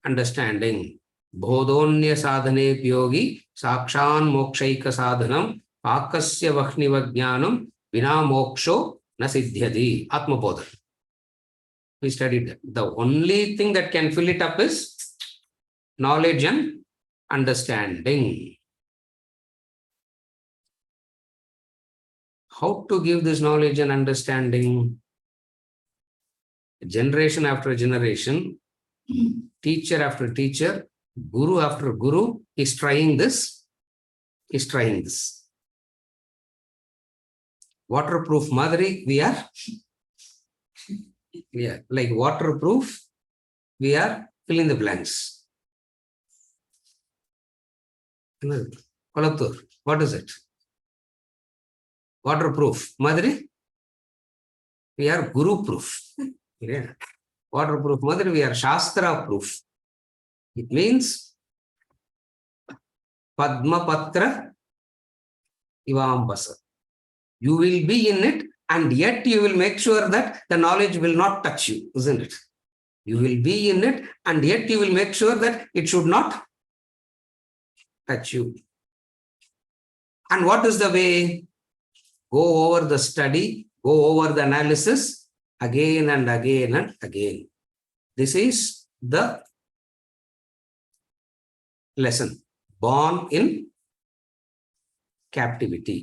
understanding. Bodhonya sadhane yogi sakshan mokshaika sadhanam pakasya vahniva jnanam vina moksho na siddhyati. Atmabodha. We studied that. The only thing that can fill it up is knowledge and understanding. How to give this knowledge and understanding? Generation after generation, teacher after teacher, guru after guru is trying this. Waterproof Madhuri, we are like waterproof, we are filling the blanks. Kolatur, what is it? Waterproof. Madhuri, we are guru proof. Yeah. Waterproof Madhuri, we are Shastra proof. It means Padma Patra Ivambasa. You will be in it And yet you will make sure that the knowledge will not touch you, isn't it? You will be in it, and yet you will make sure that it should not touch you. And what is the way? Go over the study, go over the analysis again and again and again. This is the lesson. Born in captivity.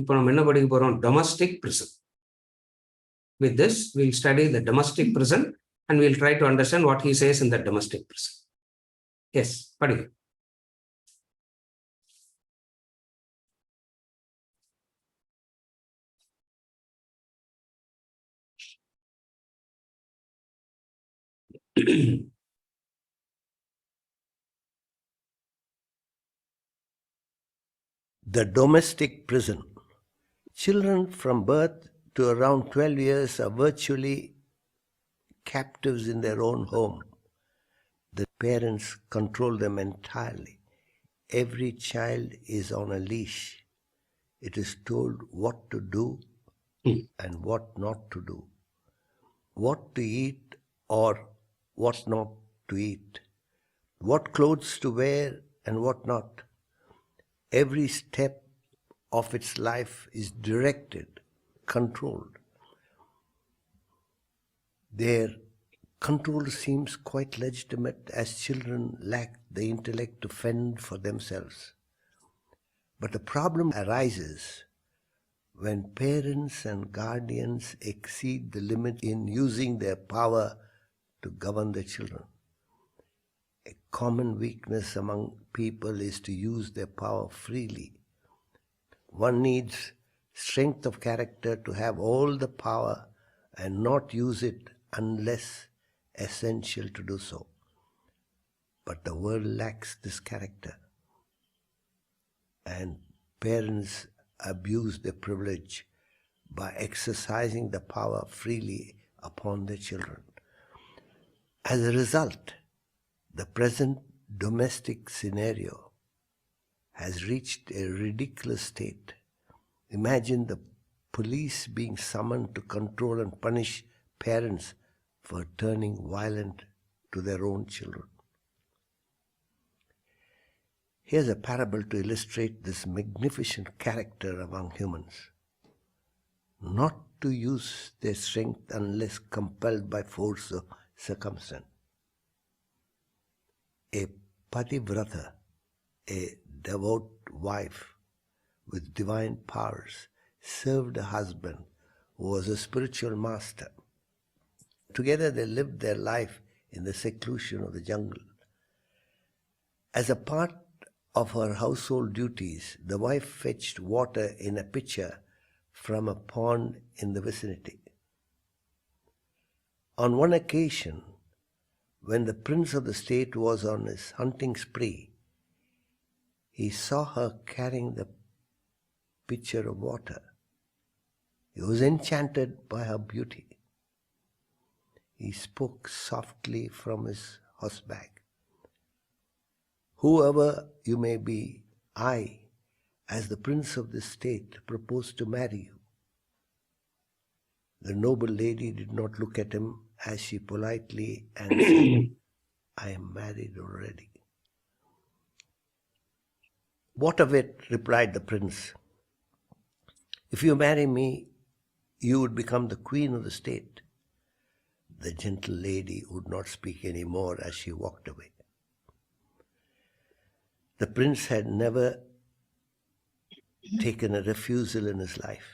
இப்போ நம்ம என்ன படிக்க போறோம்? Domestic prison. With this, we'll study the domestic prison and we'll try to understand what he says in the domestic prison. Yes, படிங்க. The domestic prison. Children from birth to around 12 years are virtually captives in their own home. The parents control them entirely. Every child is on a leash. It is told what to do and what not to do, what to eat or what not to eat, what clothes to wear and what not. Every step of its life is directed, controlled. Their control seems quite legitimate as children lack the intellect to fend for themselves. But the problem arises when parents and guardians exceed the limit in using their power to govern their children. A common weakness among people is to use their power freely. One needs strength of character to have all the power and not use it unless essential to do so. But the world lacks this character, and parents abuse their privilege by exercising the power freely upon their children. As a result, the present domestic scenario has reached a ridiculous state. Imagine the police being summoned to control and punish parents for turning violent to their own children. Here's a parable to illustrate this magnificent character among humans. Not to use their strength unless compelled by force or circumstance. A pativrata, a devout wife with divine powers, served a husband who was a spiritual master. Together they lived their life in the seclusion of the jungle. As a part of her household duties, the wife fetched water in a pitcher from a pond in the vicinity. On one occasion, when the prince of the state was on his hunting spree, he saw her carrying the pitcher of water. He was enchanted by her beauty. He spoke softly from his horseback. "Whoever you may be, I, as the prince of this state, propose to marry you." The noble lady did not look at him as she politely answered, "I am married already." "What of it?" replied the prince. "If you marry me, you would become the queen of the state." The gentle lady would not speak any more as she walked away. The prince had never taken a refusal in his life,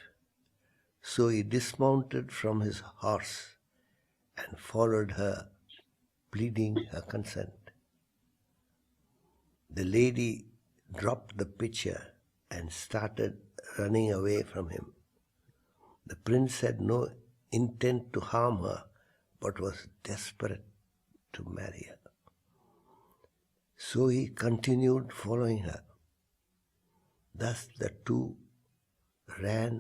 so he dismounted from his horse and followed her, pleading her consent. The lady dropped the pitcher and started running away from him. The prince had no intent to harm her, but was desperate to marry her. So he continued following her. Thus the two ran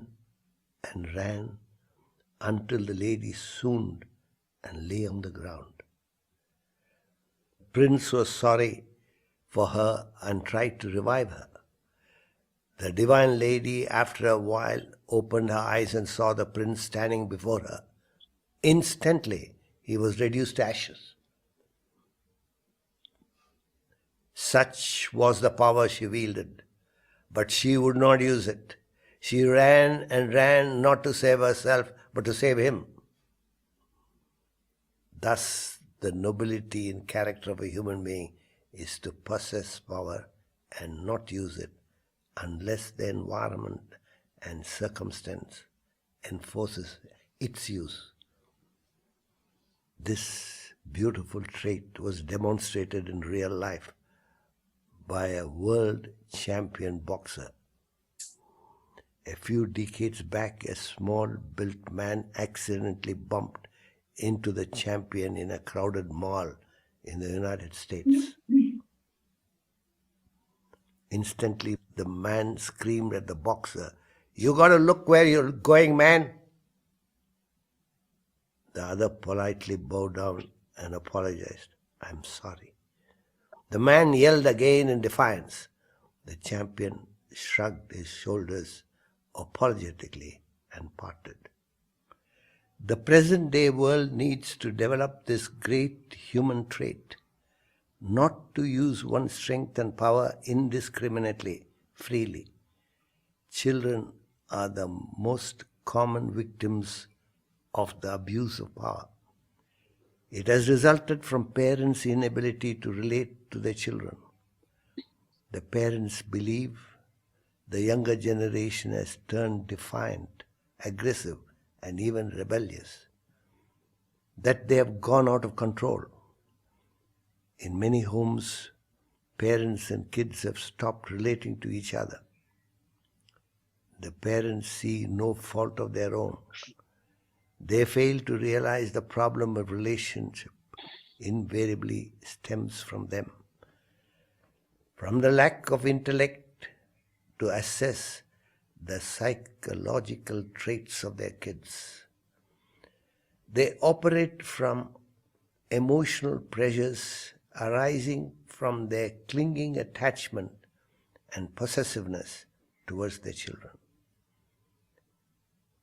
and ran until the lady swooned and lay on the ground. The prince was sorry for her and tried to revive her. The divine lady, after a while, opened her eyes and saw the prince standing before her. Instantly, he was reduced to ashes. Such was the power she wielded, but she would not use it. She ran and ran not to save herself, but to save him. Thus, the nobility and character of a human being is to possess power and not use it unless the environment and circumstance enforces its use. This beautiful trait was demonstrated in real life by a world champion boxer. A few decades back, a small-built man accidentally bumped into the champion in a crowded mall in the United States. Instantly, the man screamed at the boxer, "You got to look where you're going, man." The other politely bowed down and apologized. "I'm sorry." The man yelled again in defiance. The champion shrugged his shoulders apologetically and parted. The present-day world needs to develop this great human trait, not to use one's strength and power indiscriminately, freely. Children are the most common victims of the abuse of power. It has resulted from parents' inability to relate to their children. The parents believe the younger generation has turned defiant, aggressive, and even rebellious, that they have gone out of control. In many homes, parents and kids have stopped relating to each other. The parents see no fault of their own. They fail to realize the problem of relationship invariably stems from them. From the lack of intellect to assess the psychological traits of their kids. They operate from emotional pressures arising from their clinging attachment and possessiveness towards their children,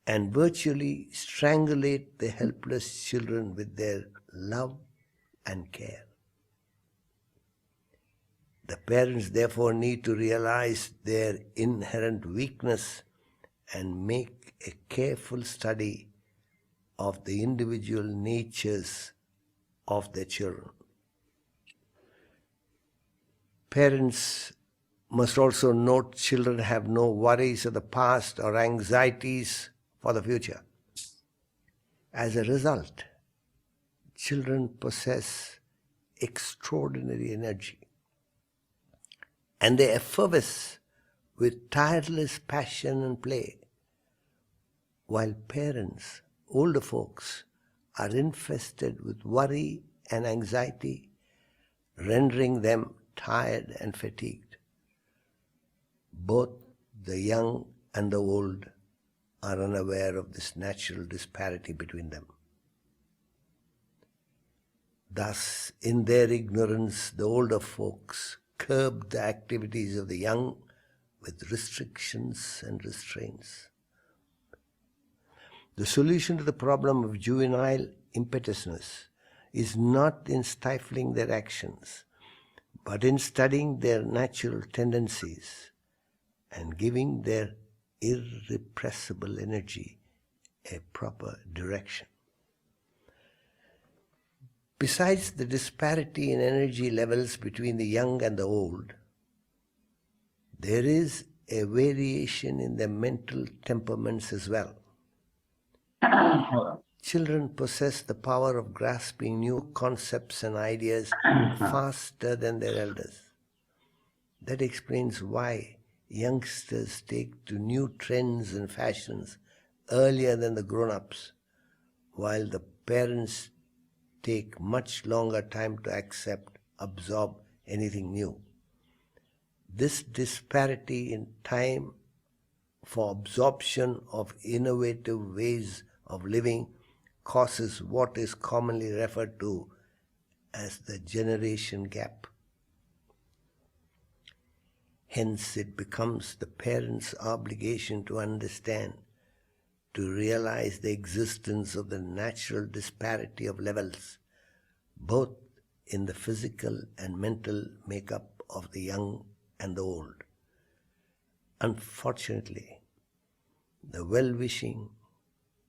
and virtually strangulate the helpless children with their love and care. The parents therefore need to realize their inherent weakness and make a careful study of the individual natures of their children. Parents must also note children have no worries of the past or anxieties for the future. As a result, children possess extraordinary energy, and they effervesce with tireless passion and play, while parents, older folks, are infested with worry and anxiety, rendering them tired and fatigued. Both the young and the old are unaware of this natural disparity between them. Thus, in their ignorance, the older folks curb the activities of the young with restrictions and restraints. The solution to the problem of juvenile impetuousness is not in stifling their actions, but in studying their natural tendencies and giving their irrepressible energy a proper direction. Besides the disparity in energy levels between the young and the old, there is a variation in their mental temperaments as well. Children possess the power of grasping new concepts and ideas faster than their elders. That explains why youngsters take to new trends and fashions earlier than the grown-ups, while the parents take much longer time to accept, absorb anything new. This disparity in time for absorption of innovative ways of living causes what is commonly referred to as the generation gap. Hence, it becomes the parent's obligation to understand, to realize the existence of the natural disparity of levels, both in the physical and mental makeup of the young and the old. Unfortunately, the well-wishing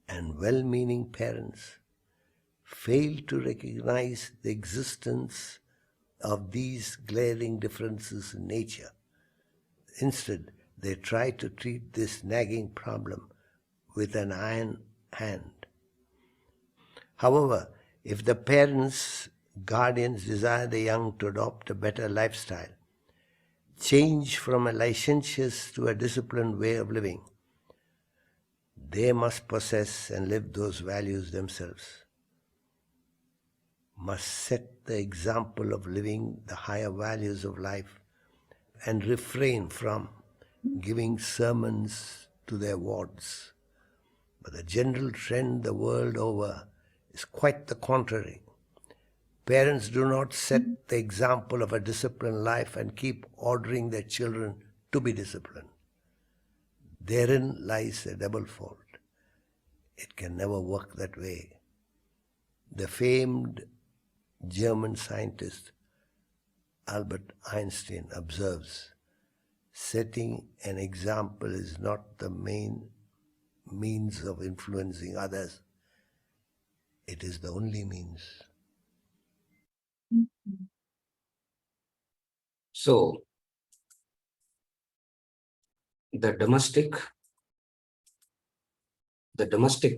and well-meaning parents fail to recognize the existence of these glaring differences in nature. Instead, they try to treat this nagging problem with an iron hand. However, if the parents, guardians desire the young to adopt a better lifestyle, change from a licentious to a disciplined way of living, they must possess and live those values themselves, must set the example of living the higher values of life, and refrain from giving sermons to their wards. But the general trend the world over is quite the contrary. Parents do not set the example of a disciplined life and keep ordering their children to be disciplined. Therein lies a double fault. It can never work that way. The famed German scientist Albert Einstein observes, setting an example is not the main means of influencing others. It is the only means. So, the domestic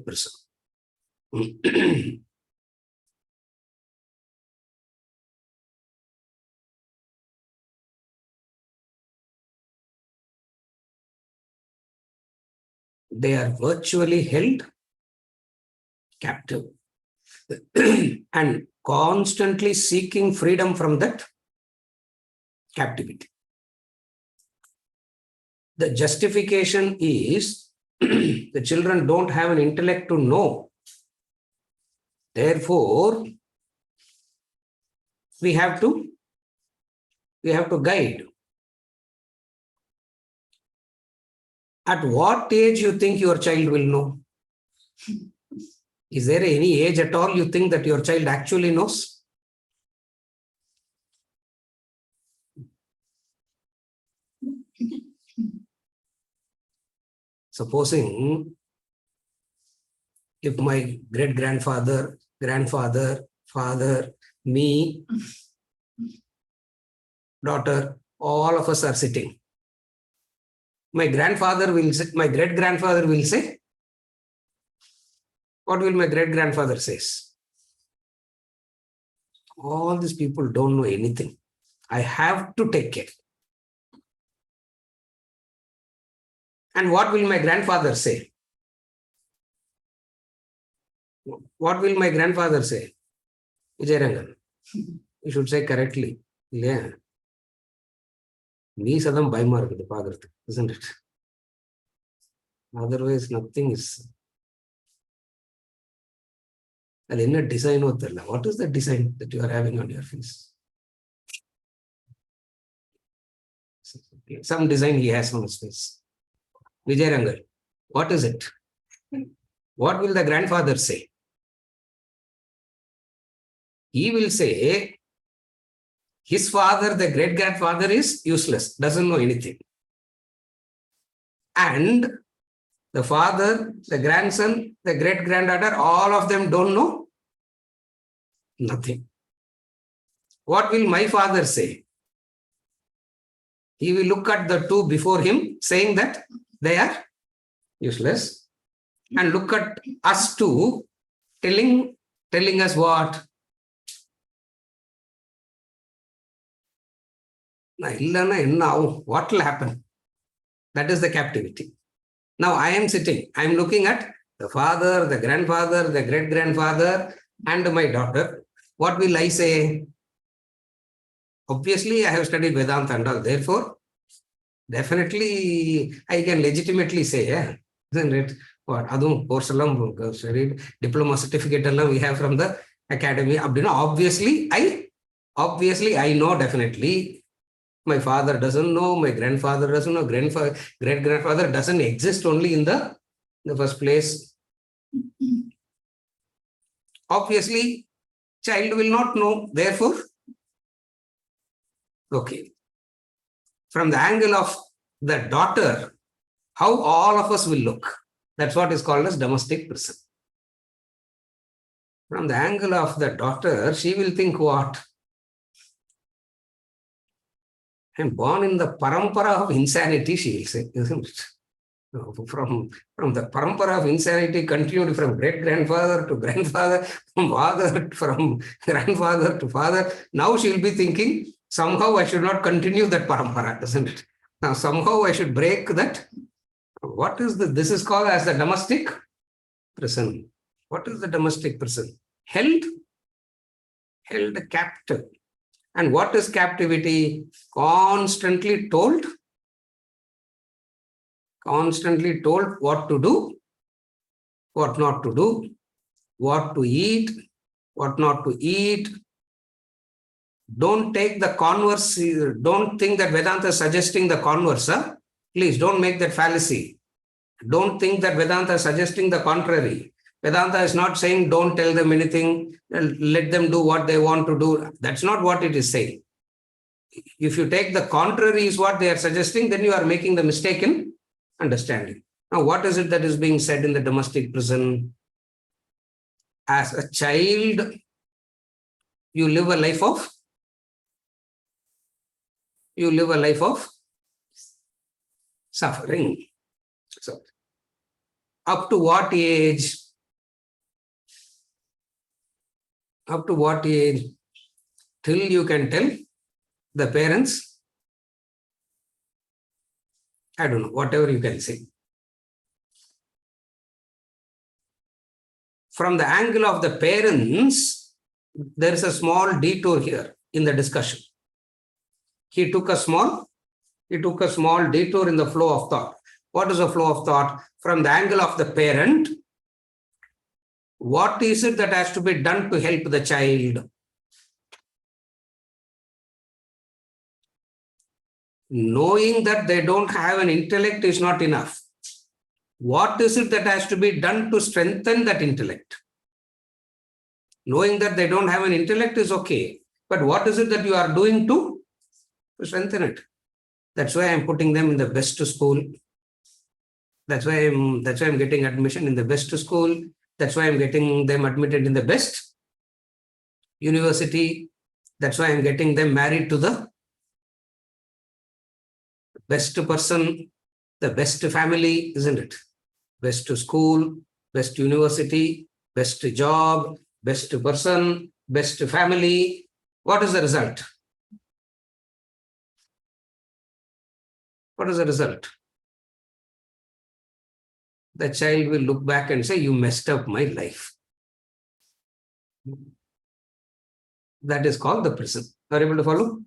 person. They are virtually held captive and constantly seeking freedom from that captivity. The justification is the children don't have an intellect to know. Therefore, we have to guide. At what age you think your child will know? Is there any age at all you think that your child actually knows? Supposing if my great-grandfather, grandfather, father, me, daughter, all of us are sitting. My grandfather will say, my great-grandfather will say, what will my great-grandfather say? All these people don't know anything. I have to take care. And what will my grandfather say? What will my grandfather say? Vijayarangan. You should say correctly. Yeah. Me sadam bayama irukku paakradhukku, isn't it? Otherwise, nothing is. அது என்ன டிசைனோ தெரியல. What is the design that you are having on your face? Some design he has on his face. Vijayarangan, what is it? What will the grandfather say? He will say, his father, the great-grandfather, is useless, doesn't know anything. And the father, the grandson, the great-granddaughter, all of them don't know nothing. What will my father say? He will look at the two before him, saying that they are useless, and look at us two, telling us what? What will happen? That is the captivity. Now I am sitting, I am looking at the father, the grandfather, the great-grandfather, and my daughter. What will I say? Obviously, I have studied Vedanta and all. Therefore, definitely I can legitimately say, yeah, isn't it? What? Adum course studied, diploma certificate we have from the academy. Obviously, I know definitely My father doesn't know, my grandfather doesn't know, great-grandfather doesn't exist only in the first place. Obviously, child will not know. Therefore, okay. From the angle of the daughter, how all of us will look. That's what is called as domestic prison. From the angle of the daughter, she will think what? I'm born in the parampara of insanity, she will say, isn't it? From the parampara of insanity continued from great-grandfather to grandfather, from grandfather to father. Now she will be thinking, somehow I should not continue that parampara, isn't it? Now somehow I should break that. What is this is called as the domestic prison. What is the domestic prison? Held captive. And what is captivity? Constantly told what to do, what not to do, what to eat, what not to eat. Don't take the converse. Don't think that Vedanta is suggesting the converse. Huh? Please don't make that fallacy. Don't think that Vedanta is suggesting the contrary. Vedanta is not saying don't tell them anything, let them do what they want to do. That's not what it is saying. If you take the contrary is what they are suggesting, then you are making the mistaken understanding. Now, what is it that is being said in the domestic prison? As a child, you live a life of suffering. So, up to what age? Up to what age? Till you can tell the parents, I don't know, whatever you can say. From the angle of the parents, there is a small detour here in the discussion. He took a small detour in the flow of thought. What is the flow of thought? From the angle of the parent, what is it that has to be done to help the child? Knowing that they don't have an intellect is not enough. What is it that has to be done to strengthen that intellect? Knowing that they don't have an intellect is okay. But what is it that you are doing to strengthen it? That's why I'm putting them in the best school. That's why I'm getting admission in the best school. That's why I'm getting them admitted in the best university. That's why I'm getting them married to the best person, the best family, isn't it? Best school, best university, best job, best person, best family. What is the result? What is the result? The child will look back and say, you messed up my life. That is called the prison. Are you able to follow?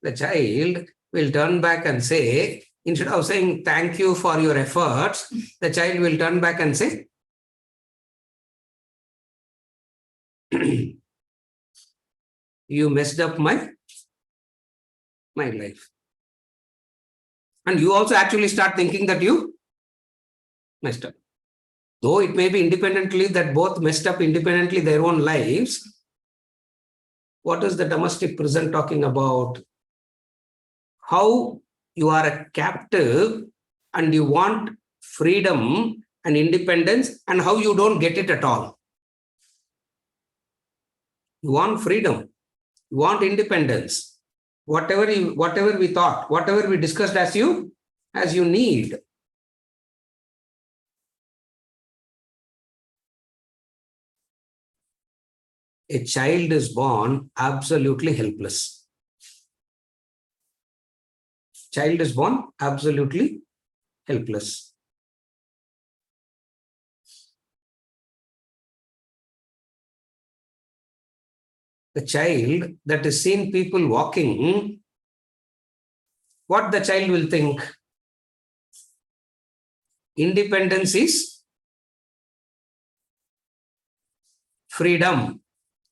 The child will turn back and say, instead of saying, thank you for your efforts, the child will turn back and say, you messed up my life. And you also actually start thinking that you messed up. Though it may be independently that both messed up independently their own lives, what is the domestic prison talking about? How you are a captive and you want freedom and independence, and how you don't get it at all. You want freedom, you want independence. Whatever we thought, whatever we discussed as you need. A child is born absolutely helpless. Child is born absolutely helpless. The child that is seen people walking, what the child will think? Independence is freedom.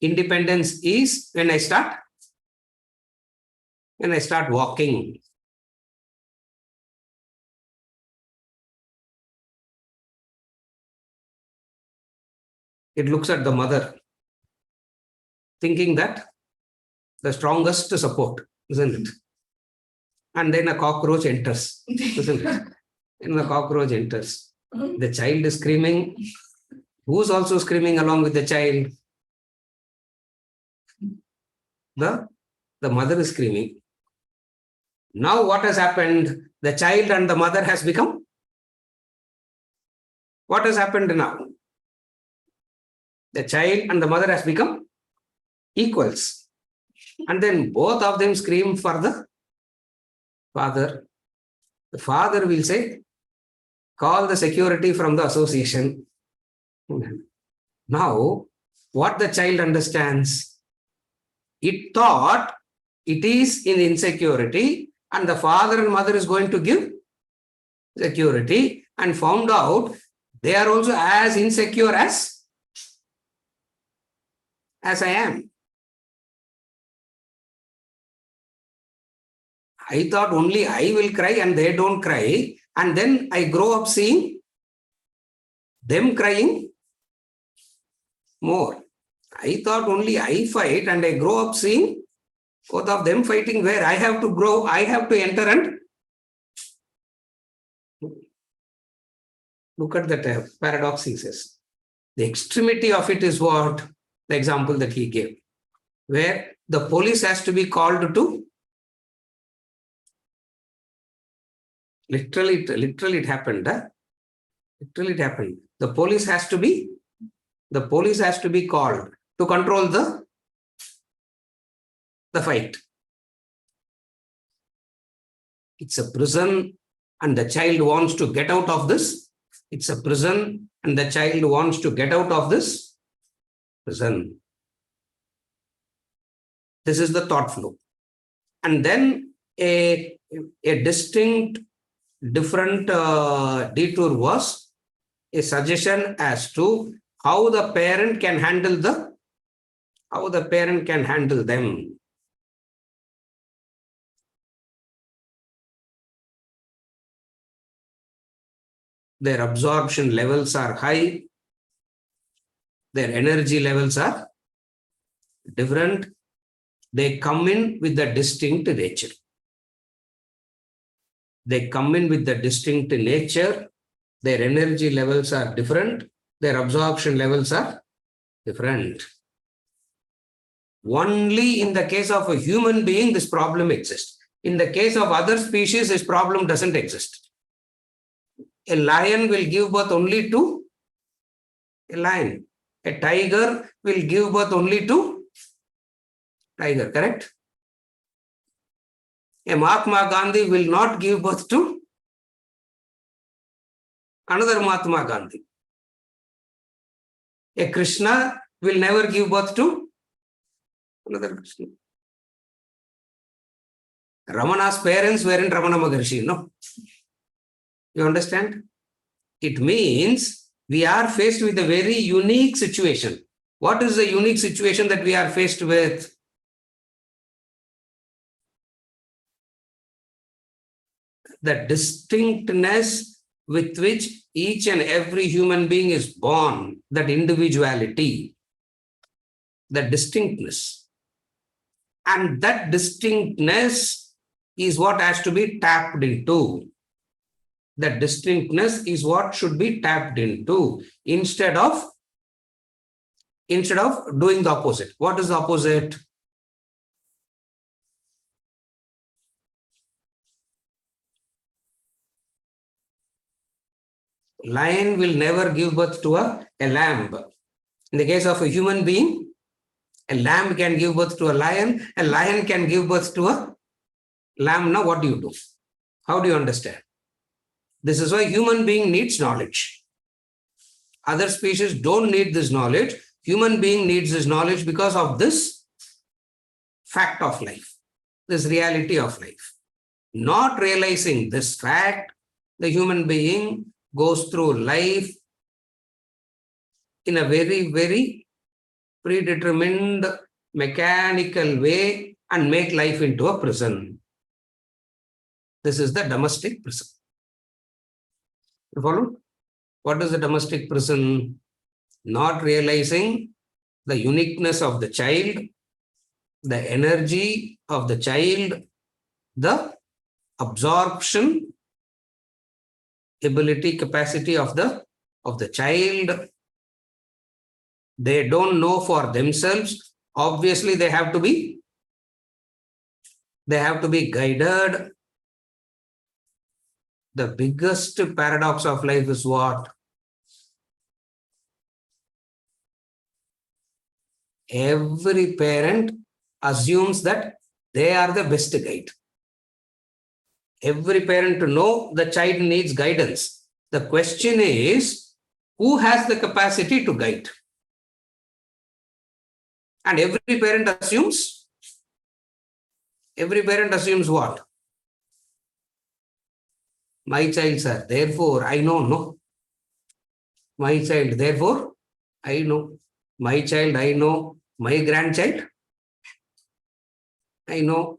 Independence is when I start When I start walking, it looks at the mother, thinking that the strongest support, isn't it? And then a cockroach enters, isn't it? And the cockroach enters. The child is screaming. Who's also screaming along with the child? The mother is screaming. Now what has happened? The child and the mother has become? What has happened now? The child and the mother has become equals. And then both of them scream for the father. The father will say, call the security from the association. Now, what the child understands? It thought it is in insecurity and the father and mother is going to give security, and found out they are also as insecure as I am. I thought only I will cry and they don't cry, and then I grow up seeing them crying more. I thought only I fight and I grow up seeing both of them fighting, where I have to grow, I have to enter and look at that paradox, he says. The extremity of it is what? The example that he gave, where the police has to be called to. Literally it happened. Literally it happened. The police has to be called to control the fight. It's a prison and the child wants to get out of this. It's a prison and the child wants to get out of this prison. This is the thought flow. And then a distinct, different detour was a suggestion as to how the parent can handle them. Their absorption levels are high. Their energy levels are different. They come in with the distinct nature. Their energy levels are different. Their absorption levels are different. Only in the case of a human being, this problem exists. In the case of other species, this problem doesn't exist. A lion will give birth only to a lion. A tiger will give birth only to tiger, correct? A Mahatma Gandhi will not give birth to another Mahatma Gandhi. A Krishna will never give birth to another Krishna. Ramana's parents weren't Ramana Maharshi, no? You understand? It means we are faced with a very unique situation. What is the unique situation that we are faced with? The distinctness with which each and every human being is born, that individuality, the distinctness. And that distinctness is what has to be tapped into. That distinctness is what should be tapped into instead of doing the opposite. What is the opposite? Lion will never give birth to a lamb. In the case of a human being, a lamb can give birth to a lion can give birth to a lamb. Now what do you do? How do you understand? This is why human being needs knowledge. Other species don't need this knowledge. Human being needs this knowledge because of this fact of life, this reality of life. Not realizing this fact, the human being goes through life in a very, very predetermined, mechanical way, and make life into a prison. This is the domestic prison. You follow? What is the domestic prison? Not realizing the uniqueness of the child, the energy of the child, the absorption ability, capacity of the child. They don't know for themselves. Obviously, they have to be guided. The biggest paradox of life is what? Every parent assumes that they are the best guide. Every parent to know the child needs guidance. The question is, who has the capacity to guide? And every parent assumes what? My child, sir, therefore I know, no. My child, therefore I know. My child, I know. My grandchild, I know.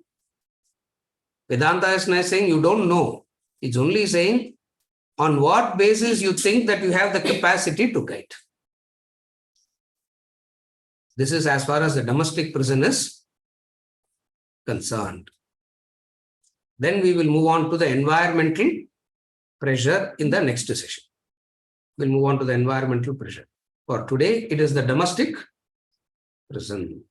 Vedanta is not saying you don't know. It's only saying on what basis you think that you have the capacity to guide. This is as far as the domestic prison is concerned. Then we will move on to the environmental pressure in the next session. We'll move on to the environmental pressure. For today, it is the domestic prison.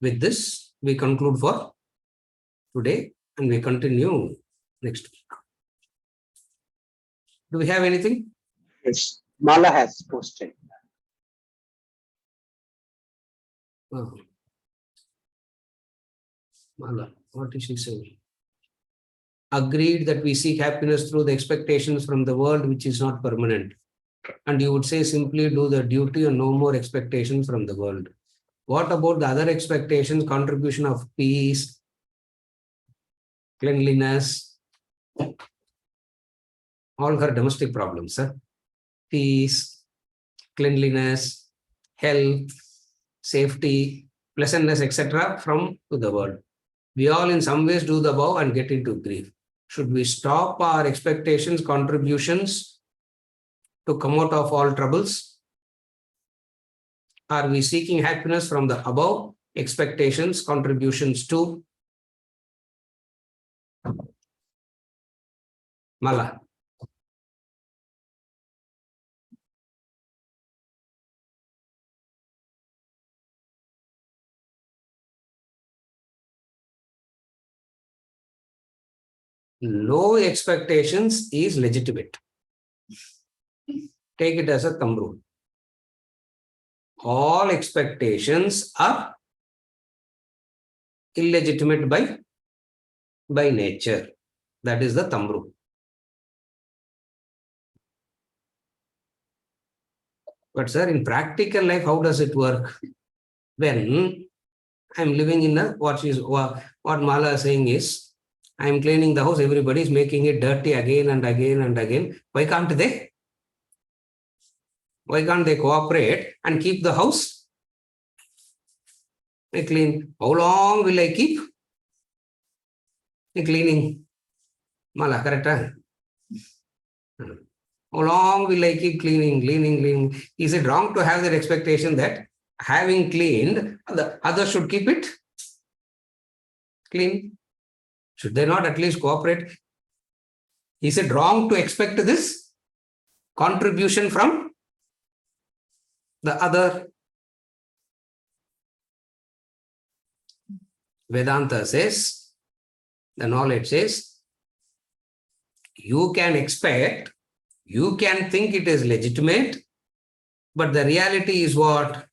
With this, we conclude for today and we continue next week. Do we have anything? Yes, Mala has posted. Oh. Mala, what is she saying? Agreed that we seek happiness through the expectations from the world which is not permanent. And you would say simply do the duty and no more expectations from the world. What about the other expectations, contribution of peace, cleanliness, all her domestic problems, sir? Peace, cleanliness, health, safety, pleasantness, etc. from to the world. We all in some ways do the above and get into grief. Should we stop our expectations, contributions to come out of all troubles? Are we seeking happiness from the above expectations, contributions to? Mala. No expectations is legitimate. Take it as a thumb rule. All expectations are illegitimate by nature. That is the thumb rule. But sir, in practical life, how does it work? When I'm living in what Mala is saying is, I'm cleaning the house, everybody is making it dirty again and again and again. Why can't they? Why can't they cooperate and keep the house clean? How long will I keep cleaning? Mala, correct? How long will I keep cleaning? Is it wrong to have that expectation that having cleaned, the others should keep it clean? Should they not at least cooperate? Is it wrong to expect this contribution from the other? Vedanta says, the knowledge says, you can expect, you can think it is legitimate, but the reality is what?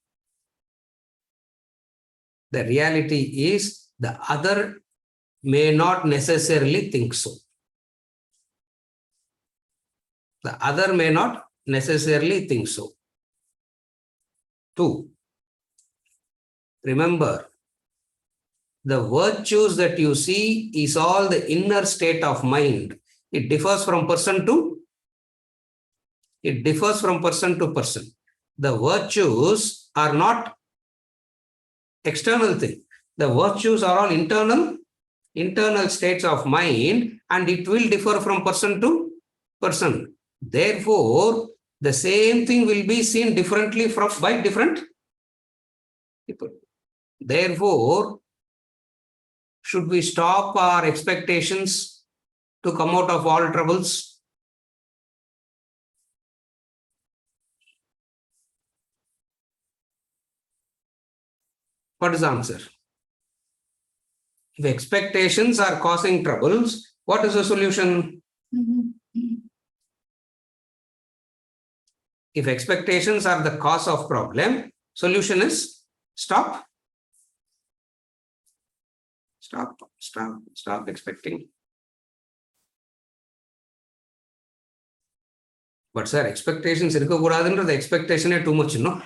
The reality is the other may not necessarily think so. The other may not necessarily think so. 2. Remember, the virtues that you see is all the inner state of mind. It differs from person to person. The virtues are not external thing. The virtues are all internal states of mind, and it will differ from person to person. Therefore, the same thing will be seen differently by different people. Therefore, should we stop our expectations to come out of all troubles? What is the answer? If expectations are causing troubles, what is the solution? If expectations are the cause of problem, solution is stop expecting. But sir, expectations irukkakoodadundra expectation too much, no?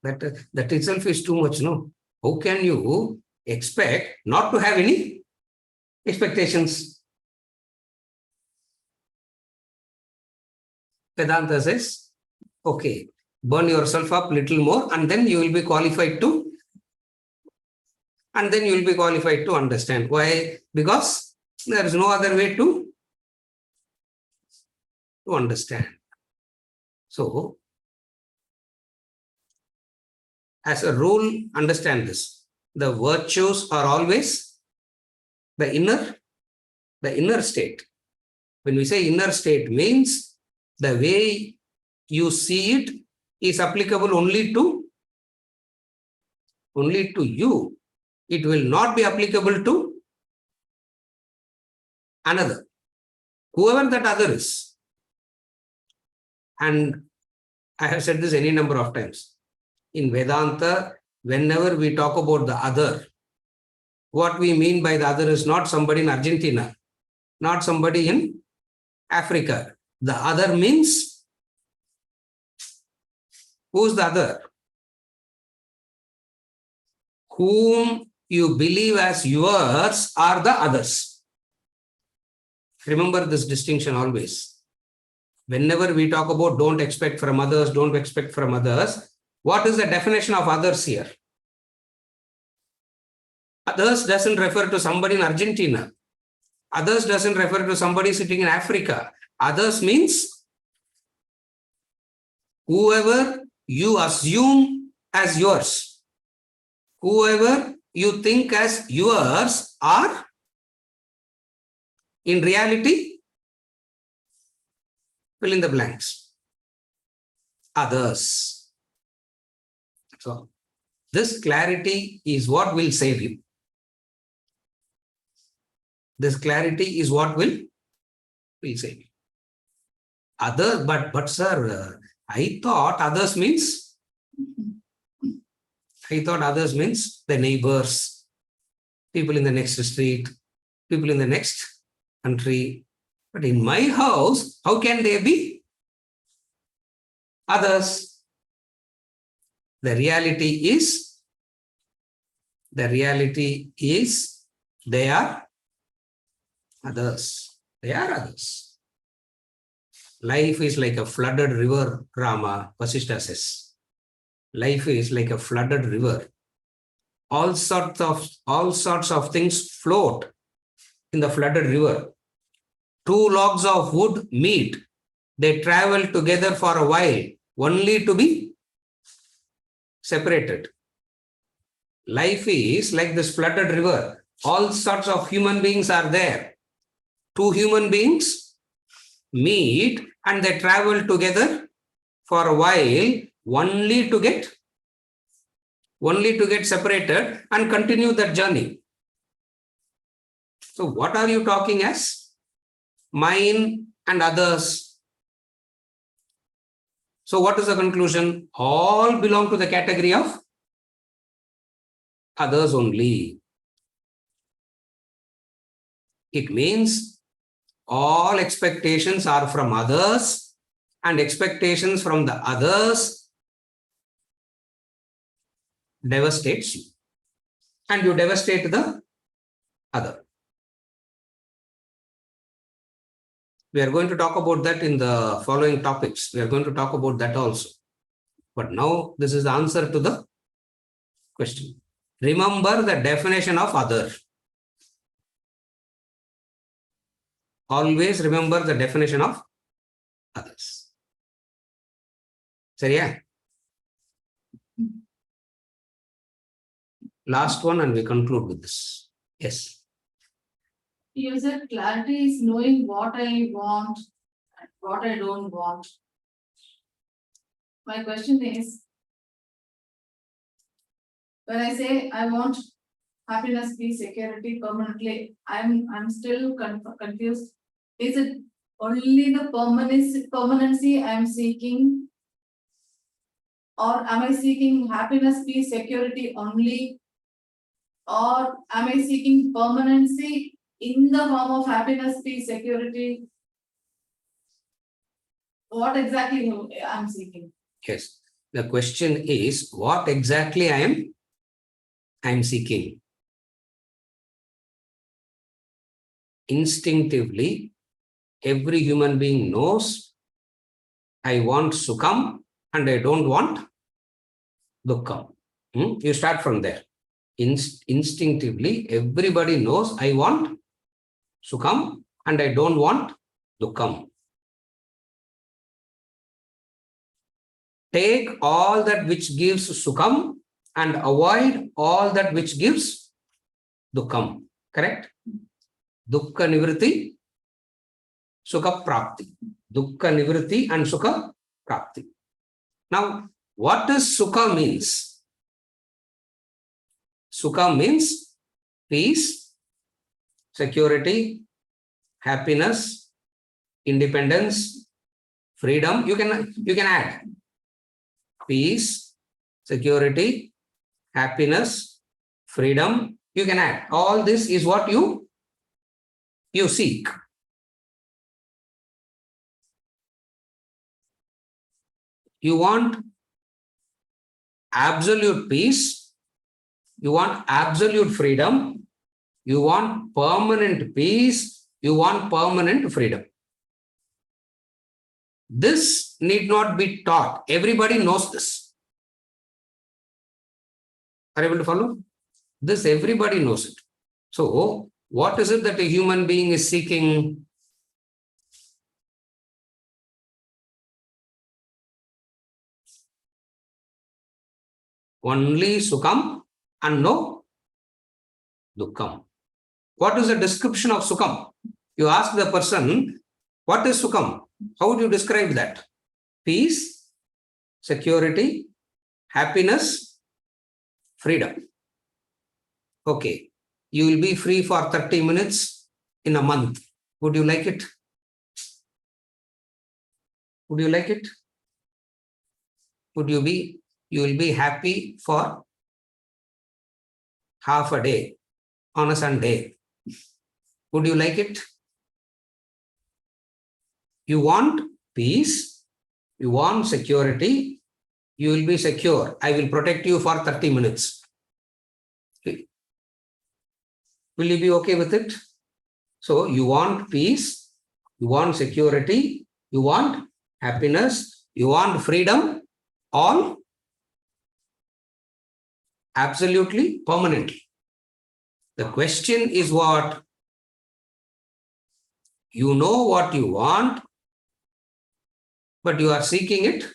That itself is too much, no? How can you expect not to have any expectations? Vedanta says, okay, burn yourself up little more, and then you will be qualified to understand. Why? Because there is no other way to understand. So, as a rule, understand this. The virtues are always the inner state. When we say inner state, means the way you see it is applicable only to you. It will not be applicable to another, whoever that other is. And I have said this any number of times. In Vedanta, whenever we talk about the other, what we mean by the other is not somebody in Argentina, not somebody in Africa. The other means, who's the other? Whom you believe as yours are the others. Remember this distinction always. Whenever we talk about don't expect from others, what is the definition of others here? Others doesn't refer to somebody in Argentina. Others doesn't refer to somebody sitting in Africa. Others means whoever you assume as yours, whoever you think as yours are in reality, fill in the blanks. Others. So, this clarity is what will save you. This clarity is what will save you. Other, but sir, I thought others means the neighbors, people in the next street, people in the next country. But in my house, how can they be others? The reality is they are others. They are others. Life is like a flooded river, Rama, Vasishtha says. Life is like a flooded river. All sorts of things float in the flooded river. Two logs of wood meet. They travel together for a while, only to be separated. Life is like this flooded river. All sorts of human beings are there. Two human beings meet and they travel together for a while, only to get separated and continue that journey. So what are you talking as? Mine and others. So what is the conclusion? All belong to the category of others only. It means all expectations are from others, and expectations from the others devastates you, and you devastate the other. We are going to talk about that in the following topics. We are going to talk about that also. But now this is the answer to the question. Remember the definition of other. Always remember the definition of others. சரியா? Last one and we conclude with this. Yes. You said clarity is knowing what I want and what I don't want. My question is, when I say I want happiness, peace, security permanently, I'm still confused. Is it only the permanency I'm seeking? Or am I seeking happiness, peace, security only? Or am I seeking permanency in the form of happiness, peace, security? What exactly I'm seeking? Yes. The question is what exactly I am seeking. Instinctively, every human being knows I want Sukham and I don't want Dukkham. You start from there. Instinctively, everybody knows I want Sukham and I don't want Dukkham. Take all that which gives Sukham and avoid all that which gives Dukkham. Correct? Dukkha Nivritti, Sukha Prapti. Dukkha Nivritti and Sukha Prapti. Now, what does Sukha means? Sukha means peace, security, happiness, independence, freedom. You can add peace, security, happiness, freedom. You can add. All this is what you seek. You want absolute peace. You want absolute freedom. You want permanent peace. You want permanent freedom. This need not be taught. Everybody knows this. Are you able to follow? This everybody knows it. So, what is it that a human being is seeking? Only Sukham and no Dukkham. What is the description of Sukham? You ask the person, what is Sukham? How would you describe that? Peace, security, happiness, freedom. Okay. You will be free for 30 minutes in a month. Would you like it? Would you like it? You will be happy for half a day on a Sunday. Would you like it? You want peace, you want security, you will be secure. I will protect you for 30 minutes. Okay. Will you be okay with it? So you want peace, you want security, you want happiness, you want freedom, all absolutely permanently. The question is what? You know what you want, but you are seeking it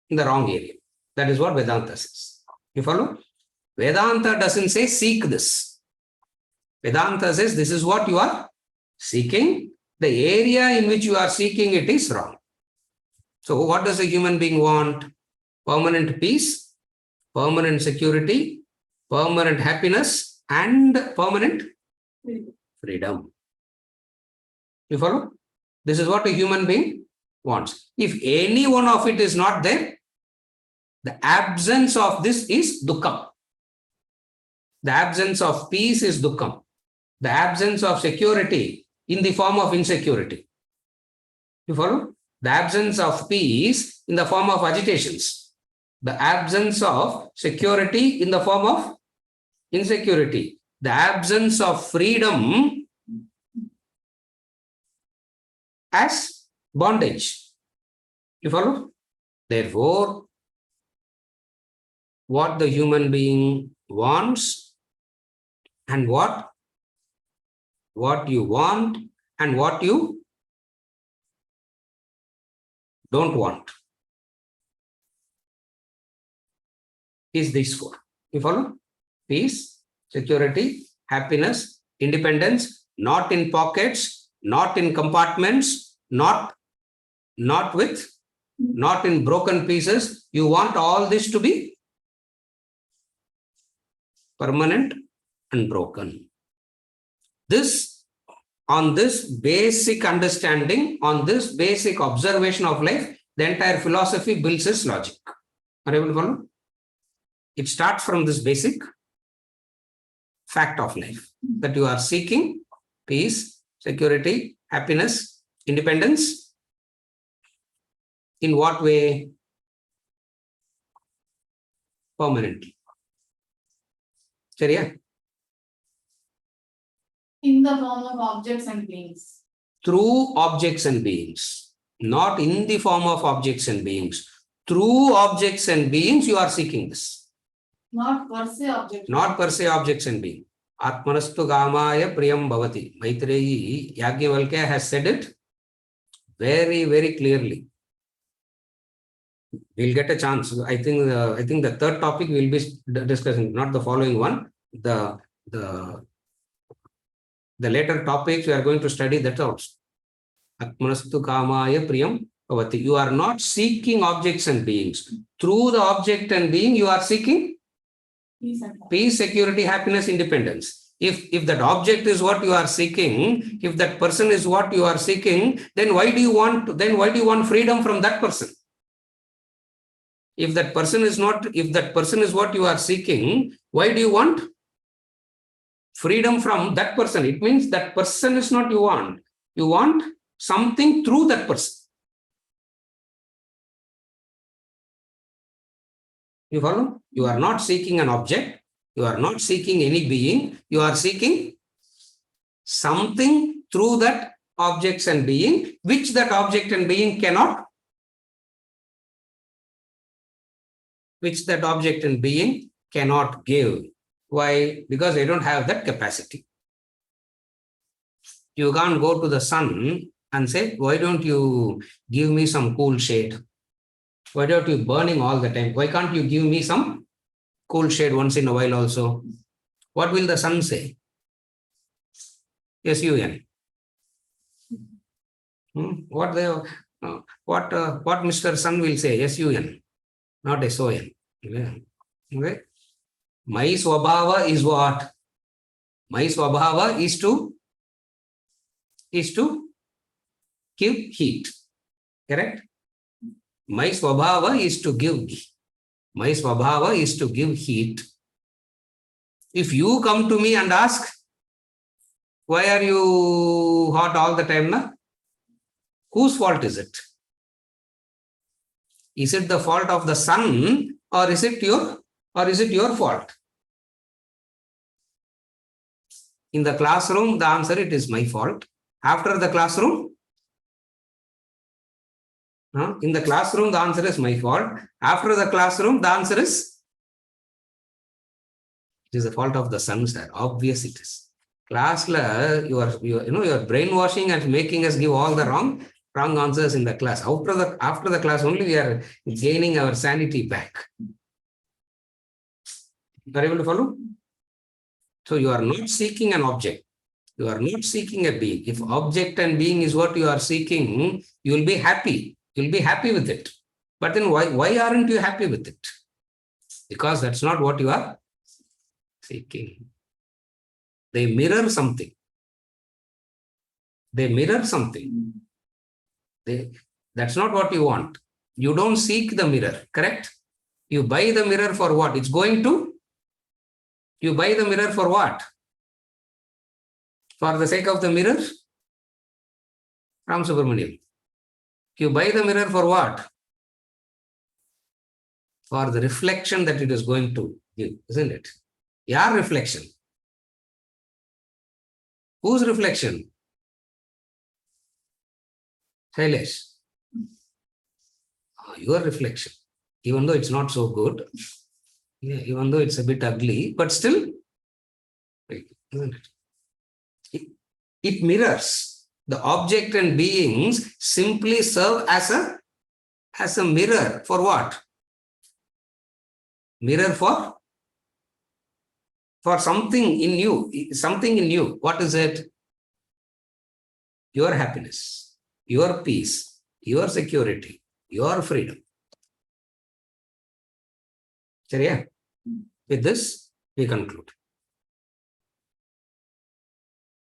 in the wrong area. That is what Vedanta says. You follow? Vedanta doesn't say seek this. Vedanta says this is what you are seeking. The area in which you are seeking it is wrong. So what does a human being want? Permanent peace, permanent security, permanent happiness, and permanent freedom. You follow? This is what a human being wants. If any one of it is not there, the absence of this is dukkham. The absence of peace is dukkham. The absence of security in the form of insecurity. You follow? The absence of peace in the form of agitations. The absence of security in the form of insecurity. The absence of freedom as bondage. You follow? Therefore, what the human being wants and what you want and what you don't want is these four. You follow? Peace, security, happiness, independence, not in pockets, not in compartments, not in broken pieces. You want all this to be permanent, unbroken. On this basic understanding, on this basic observation of life, the entire philosophy builds its logic. Are you able to follow? It starts from this basic fact of life, that you are seeking peace, security, happiness, independence. In what way? Permanently. Chariya? In the form of objects and beings. Through objects and beings, not in the form of objects and beings. Through objects and beings, you are seeking this. Not per se objects. Not per se objects and beings. Atmanastu gamaya priyam bhavati. Maitreyi Yajnavalkya has said it very, very clearly. We'll get a chance. I think the third topic we'll be discussing, not the following one. The later topics we are going to study that also. Atmanastu kamaya priyam bhavati. You are not seeking objects and beings. Through the object and being, you are seeking peace, security, happiness, independence. If that object is what you are seeking, if that person is what you are seeking, then why do you want freedom from that person? If that person is what you are seeking, why do you want freedom from that person? It means that person is not you want. You want something through that person. You follow? You are not seeking an object. You are not seeking any being. You are seeking something through that objects and being, which that object and being cannot. Which that object and being cannot give. Why? Because they don't have that capacity. You can't go to the sun and say, why don't you give me some cool shade? Why don't you burning all the time? Why can't you give me some cool shade once in a while also? What will the sun say? S-U-N. What Mr. Sun will say? S-U-N, not S-O-N. Okay. My swabhava is what? My swabhava is to give heat. Correct? My swabhava is to give. My swabhava is to give heat. If you come to me and ask, why are you hot all the time? Na? Whose fault is it? Is it the fault of the sun, or is it your fault? In the classroom, the answer, it is my fault. After the classroom, in the classroom, the answer is my fault. After the classroom, the answer is, it is the fault of the sun, sir. Obvious it is. Class, you are brainwashing and making us give all the wrong answers in the class. After the class only, we are gaining our sanity back. Are you able to follow? So you are not seeking an object. You are not seeking a being. If object and being is what you are seeking, you will be happy. You will be happy with it. But then why aren't you happy with it? Because that's not what you are seeking. They mirror something. That's not what you want. You don't seek the mirror, correct? You buy the mirror for what? It's going to? You buy the mirror for what? For the sake of the mirror? Ram Subramaniam. You buy the mirror for what? For the reflection that it is going to give, isn't it? Your reflection. Whose reflection? Shailesh, your reflection, even though it's not so good, yeah, even though it's a bit ugly, but still, isn't it? It mirrors the object and beings simply serve as a mirror for what? Mirror for something in you, something in you. What is it? Your happiness, your peace, your security, your freedom. சரியா? With this, we conclude.